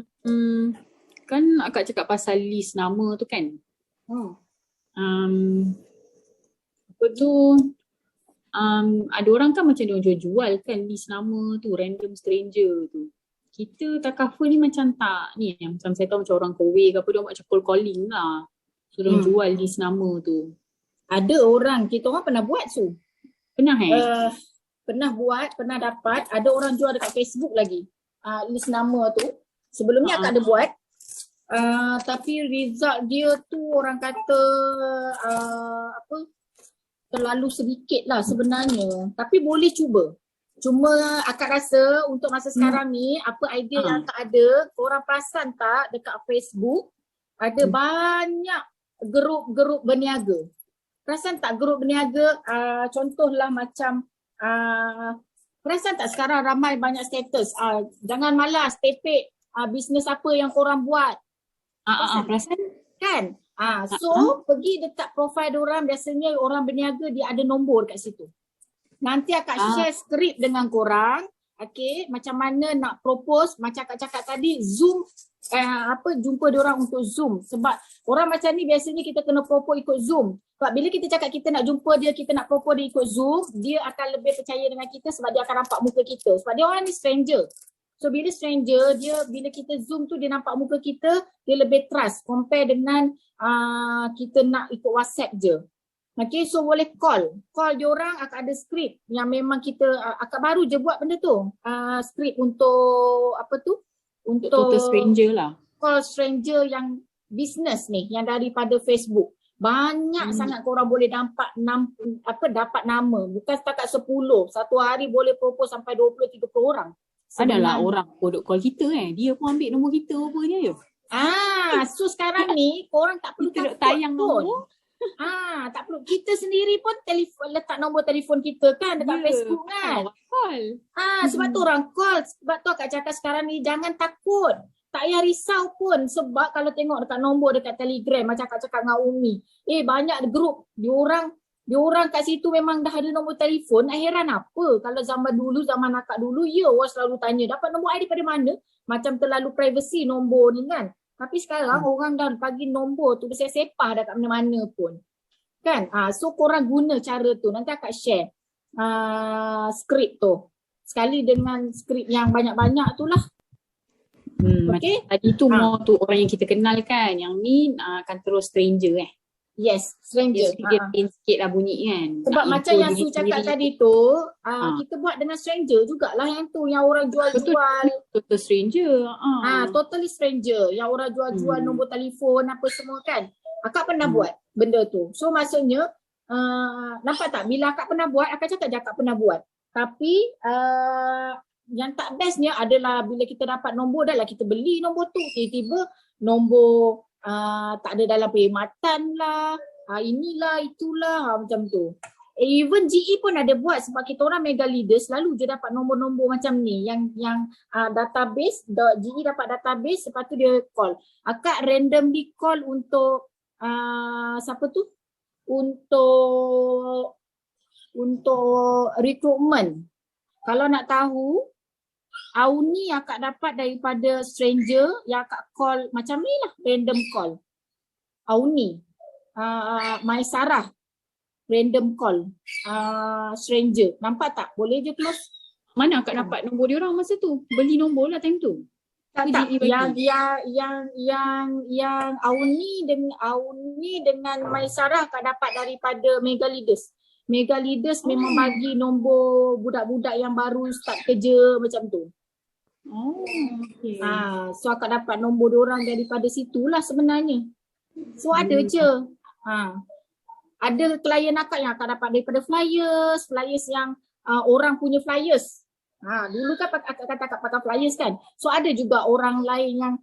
Kan akak cakap pasal list nama tu kan? Apa tu? Ada orang kan macam dia jual kan list nama tu, random stranger tu. Kita takaful ni macam tak ni, macam saya tahu macam orang kowe ke apa, dia macam cold calling lah. So dia jual list nama tu. Ada orang, kita orang pernah buat tu. Pernah Pernah buat, pernah dapat. Ada orang jual dekat Facebook lagi. List nama tu. Sebelum ni akak ada buat. Tapi result dia tu orang kata terlalu sedikit lah sebenarnya. Tapi boleh cuba. Cuma akak rasa untuk masa sekarang ni, apa idea yang akak ada, korang perasan tak dekat Facebook ada banyak grup-grup berniaga. Perasan tak grup berniaga, contohlah macam, perasan tak sekarang ramai banyak status, jangan malas, tepek bisnes apa yang korang buat. Perasan? Kan? So pergi dekat profil diorang, biasanya orang berniaga dia ada nombor kat situ. Nanti akak share skrip dengan korang, okay, macam mana nak propose, macam akak cakap tadi, Zoom, jumpa diorang untuk Zoom. Sebab orang macam ni biasanya kita kena propose ikut Zoom. Sebab bila kita cakap kita nak jumpa dia, kita nak propose dia ikut Zoom, dia akan lebih percaya dengan kita sebab dia akan nampak muka kita. Sebab dia orang ni stranger. So bila stranger, bila kita Zoom tu dia nampak muka kita, dia lebih trust compare dengan kita nak ikut WhatsApp je. Okay, so boleh call diorang, akak ada skrip yang memang kita, akak baru je buat benda tu. Skrip untuk untuk total stranger lah. Call stranger yang business ni, yang daripada Facebook. Banyak sangat korang boleh dapat nama. Bukan setakat 10. Satu hari boleh propose sampai 20-30 orang. Adalah orang kodok call kita dia pun ambil nombor kita rupanya ya. So sekarang ni korang tak perlu kita takut tayang pun. nombor. Tak perlu. Kita sendiri pun letak nombor telefon kita kan dekat Facebook kan. Call. Sebab tu orang call. Sebab tu akak cakap sekarang ni jangan takut. Tak payah risau pun sebab kalau tengok dekat nombor dekat Telegram macam akak cakap dengan Umi. Banyak grup. Diorang kat situ memang dah ada nombor telefon. Nak heran apa? Kalau zaman akak dulu, orang selalu tanya dapat nombor I daripada mana? Macam terlalu privacy nombor ni kan. Tapi sekarang orang dah bagi nombor tu bersepah dah kat mana-mana pun. Kan? So korang guna cara tu. Nanti akak share skrip tu. Sekali dengan skrip yang banyak-banyak tu lah. Okay? Tadi tu more tu orang yang kita kenal kan. Yang ni akan terus stranger Yes, stranger. Dia pin sikit lah bunyi kan. Sebab nak macam yang Su cakap tadi tu, kita buat dengan stranger jugalah yang tu, yang orang jual-jual. Total stranger. Totally stranger. Yang orang jual-jual nombor telefon apa semua kan. Akak pernah buat benda tu. So maksudnya, nampak tak? Bila akak pernah buat, akak cakap je akak pernah buat. Tapi, yang tak bestnya adalah bila kita dapat nombor dah lah kita beli nombor tu. Tiba-tiba nombor tak ada dalam perkhidmatan lah, inilah, itulah, macam tu. Even GE pun ada buat sebab kita orang mega leader selalu je dapat nombor-nombor macam ni. Yang database, GE dapat database, lepas tu dia call. Akak randomly call untuk, siapa tu? Untuk recruitment. Kalau nak tahu, Auni akak dapat daripada stranger yang akak call macam ni lah, random call. Auni, My Sarah, random call, stranger. Nampak tak? Boleh je close. Mana akak dapat nombor dia orang masa tu? Beli nombor lah time tu. Tak. Yang Auni dengan My Sarah akak dapat daripada Mega Leaders. Mega Leaders memang bagi nombor budak-budak yang baru start kerja macam tu. Okay. So akak dapat nombor diorang daripada situlah sebenarnya. So ada je. Ada klien akak yang akak dapat daripada flyers yang orang punya flyers. Dulu kan akak kata akak pakai flyers kan. So ada juga orang lain yang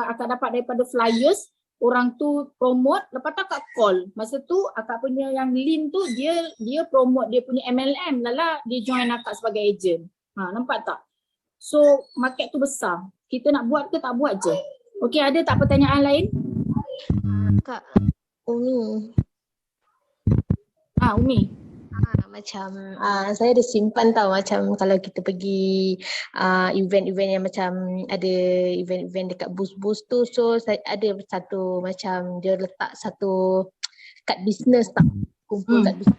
akak dapat daripada flyers. Orang tu promote, lepas tu akak call. Masa tu akak punya yang Lin tu dia promote dia punya MLM lah, dia join akak sebagai agent. Nampak tak? So market tu besar. Kita nak buat ke tak buat je. Okey, ada tak pertanyaan lain? Kak Umi. Umi. Macam saya ada simpan tau, macam kalau kita pergi event-event yang macam ada event-event dekat bus-bus tu, so saya ada satu macam dia letak satu kad bisnes tak, kumpul kad bisnes.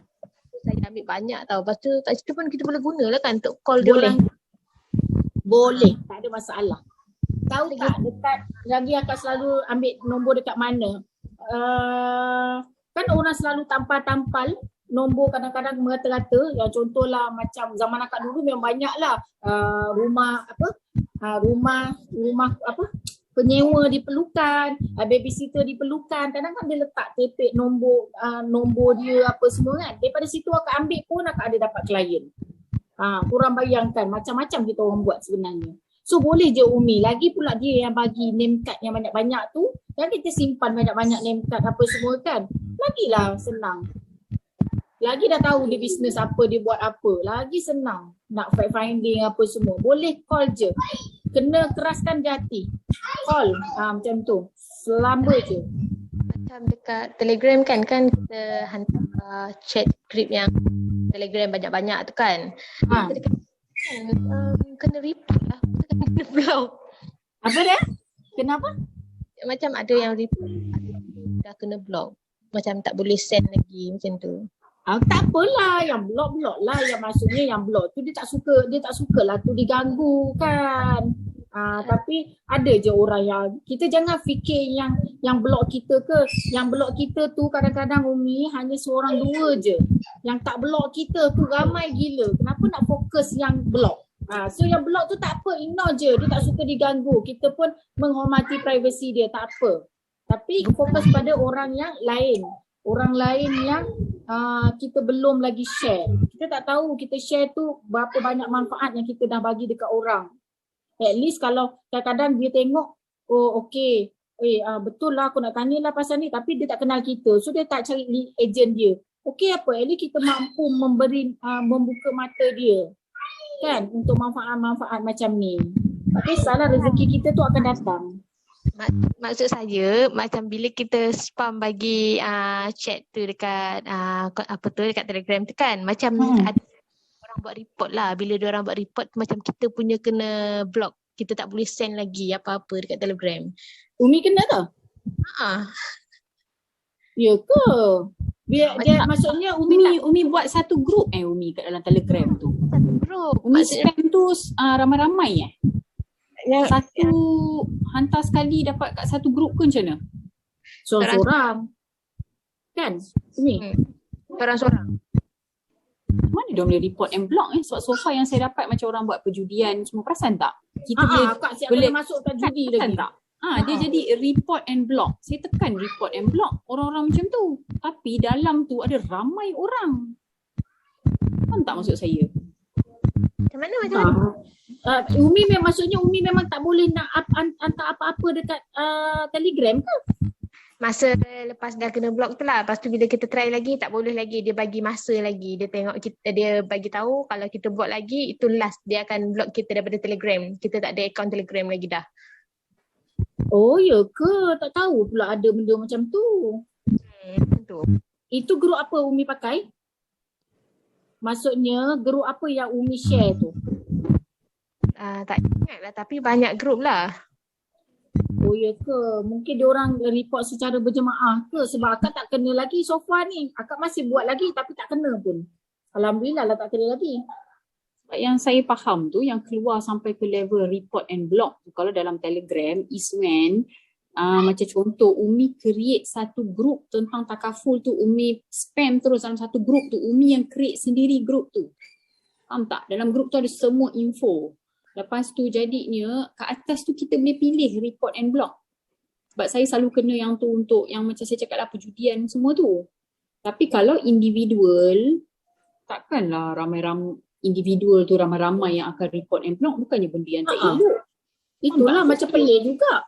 Saya ambil banyak tau, lepas tu kat situ pun kita boleh guna lah kan untuk call dia orang. Boleh, tak ada masalah. Tahu tak dekat lagi akak selalu ambil nombor dekat mana? Kan orang selalu tampal-tampal nombor kadang-kadang merata-rata, yang contohlah macam zaman akak dulu memang banyak lah rumah penyewa diperlukan, babysitter diperlukan. Kadang kan dia letak tepek nombor dia apa semua kan. Daripada situ akak ambil pun akak ada dapat klien. Korang bayangkan macam-macam kita orang buat sebenarnya. So boleh je Umi, lagi pula dia yang bagi name card yang banyak-banyak tu, kan kita simpan banyak-banyak name card apa semua kan. Lagilah senang. Lagi dah tahu dia bisnes apa, dia buat apa. Lagi senang nak fact finding apa semua. Boleh call je. Kena keraskan jati. Call macam tu. Selamba je. Macam dekat Telegram kan kita hantar chat group yang Telegram banyak-banyak tu kan. Kita dekat kena report lah. Kena block. Apa dia? Kenapa? Macam ada yang report dah kena block. Macam tak boleh send lagi macam tu. Tak apalah, yang block lah, yang maksudnya yang block tu dia tak suka lah tu diganggu kan. Tapi ada je orang yang kita jangan fikir yang block kita ke, yang block kita tu kadang-kadang Umi hanya seorang dua je. Yang tak block kita tu ramai gila. Kenapa nak fokus yang block? So yang block tu tak apa, ignore je. Dia tak suka diganggu. Kita pun menghormati privacy dia, tak apa. Tapi fokus pada orang yang lain. Orang lain yang kita belum lagi share. Kita tak tahu kita share tu berapa banyak manfaat yang kita dah bagi dekat orang. At least kalau kadang-kadang dia tengok, oh okey, betul lah aku nak tanya lah pasal ni, tapi dia tak kenal kita. So dia tak cari agent dia. Okey apa, at least kita mampu membuka mata dia. Kan, untuk manfaat-manfaat macam ni. Tapi salah rezeki kita tu akan datang. Maksud saya macam bila kita spam bagi chat tu dekat dekat Telegram tu kan, macam ada orang buat report lah. Bila dia orang buat report macam kita punya kena block. Kita tak boleh send lagi apa-apa dekat Telegram. Umi kena tak? Ya ke? Biar dia maksudnya Umi buat satu grup Umi kat dalam Telegram tu. Grup. Umi spam tu ramai-ramai satu hantar sekali dapat kat satu grup ke macam mana? Seorang-seorang. Kan? Umi? Seorang-seorang. Mana dia boleh report and block Sebab so far yang saya dapat macam orang buat perjudian semua, perasan tak? Kita boleh masuk kat judi lagi. Tak? Dia jadi report and block. Saya tekan report and block orang-orang macam tu. Tapi dalam tu ada ramai orang. Faham tak maksud saya? Macam mana? Umi maksudnya Umi memang tak boleh nak hantar apa-apa dekat Telegram ke? Masa lepas dah kena block tu lah. Lepas tu bila kita try lagi tak boleh lagi. Dia bagi masa lagi. Dia tengok kita, dia bagi tahu kalau kita buat lagi itu last. Dia akan block kita daripada Telegram. Kita tak ada akaun Telegram lagi dah. Oh ya ke? Tak tahu pula ada benda macam tu. Betul. Itu grup apa Umi pakai? Maksudnya grup apa yang Umi share tu? Tak ingat lah, tapi banyak grup lah. Oh ya ke? Mungkin diorang report secara berjemaah ke? Sebab akak tak kena lagi so far ni. Akak masih buat lagi tapi tak kena pun. Alhamdulillah lah tak kena lagi. Sebab yang saya faham tu yang keluar sampai ke level report and block tu, kalau dalam Telegram is when macam contoh Umi create satu group tentang takaful tu, Umi spam terus dalam satu group tu, Umi yang create sendiri group tu. Faham tak? Dalam group tu ada semua info. Lepas tu jadinya kat atas tu kita boleh pilih report and block. Sebab saya selalu kena yang tu untuk yang macam saya cakap lah perjudian semua tu. Tapi kalau individual, takkanlah ramai-ramai individual tu ramai-ramai yang akan report and block, bukannya benda yang tak elok. Itulah macam pelik juga.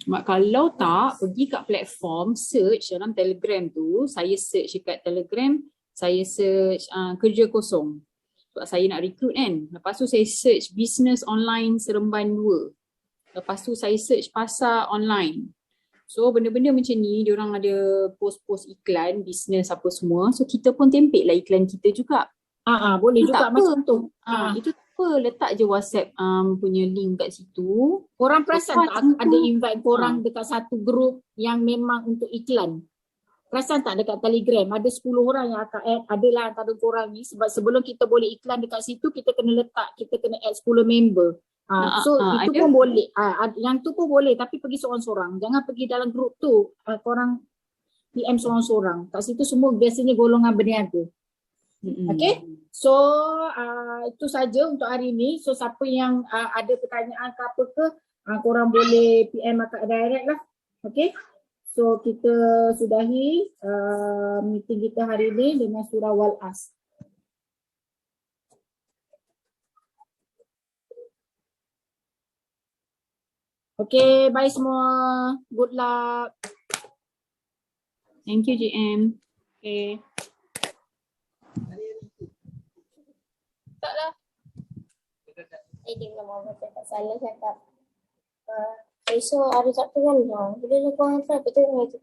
Kalau tak, pergi kat platform search dalam Telegram tu, saya search dekat Telegram, saya search kerja kosong. Sebab saya nak recruit kan. Lepas tu saya search business online Seremban 2. Lepas tu saya search pasar online. So benda-benda macam ni, diorang ada post-post iklan, business apa semua. So kita pun tempel lah iklan kita juga. Boleh juga macam tu. Itu apa, letak je WhatsApp punya link kat situ. Korang perasan tak ada invite korang dekat satu group yang memang untuk iklan? Perasan tak dekat Telegram ada 10 orang yang akan add, adalah antara korang ni, sebab sebelum kita boleh iklan dekat situ kita kena add 10 member. So itu pun boleh. Yang tu pun boleh tapi pergi seorang-seorang. Jangan pergi dalam group tu. Korang PM seorang-seorang. Kat situ semua biasanya golongan berniaga. Okay. So itu saja untuk hari ni. So siapa yang ada pertanyaan ke apa ke, korang boleh PM akak direct lah. Okay. So kita sudahi meeting kita hari ini dengan surah Wal-As. Okay, bye semua. Good luck. Thank you GM. Okay. Taklah. Dia nak mahu cakap salah cakap. Esok hari Sabtu kan. Boleh lah korang try betul dengan itu.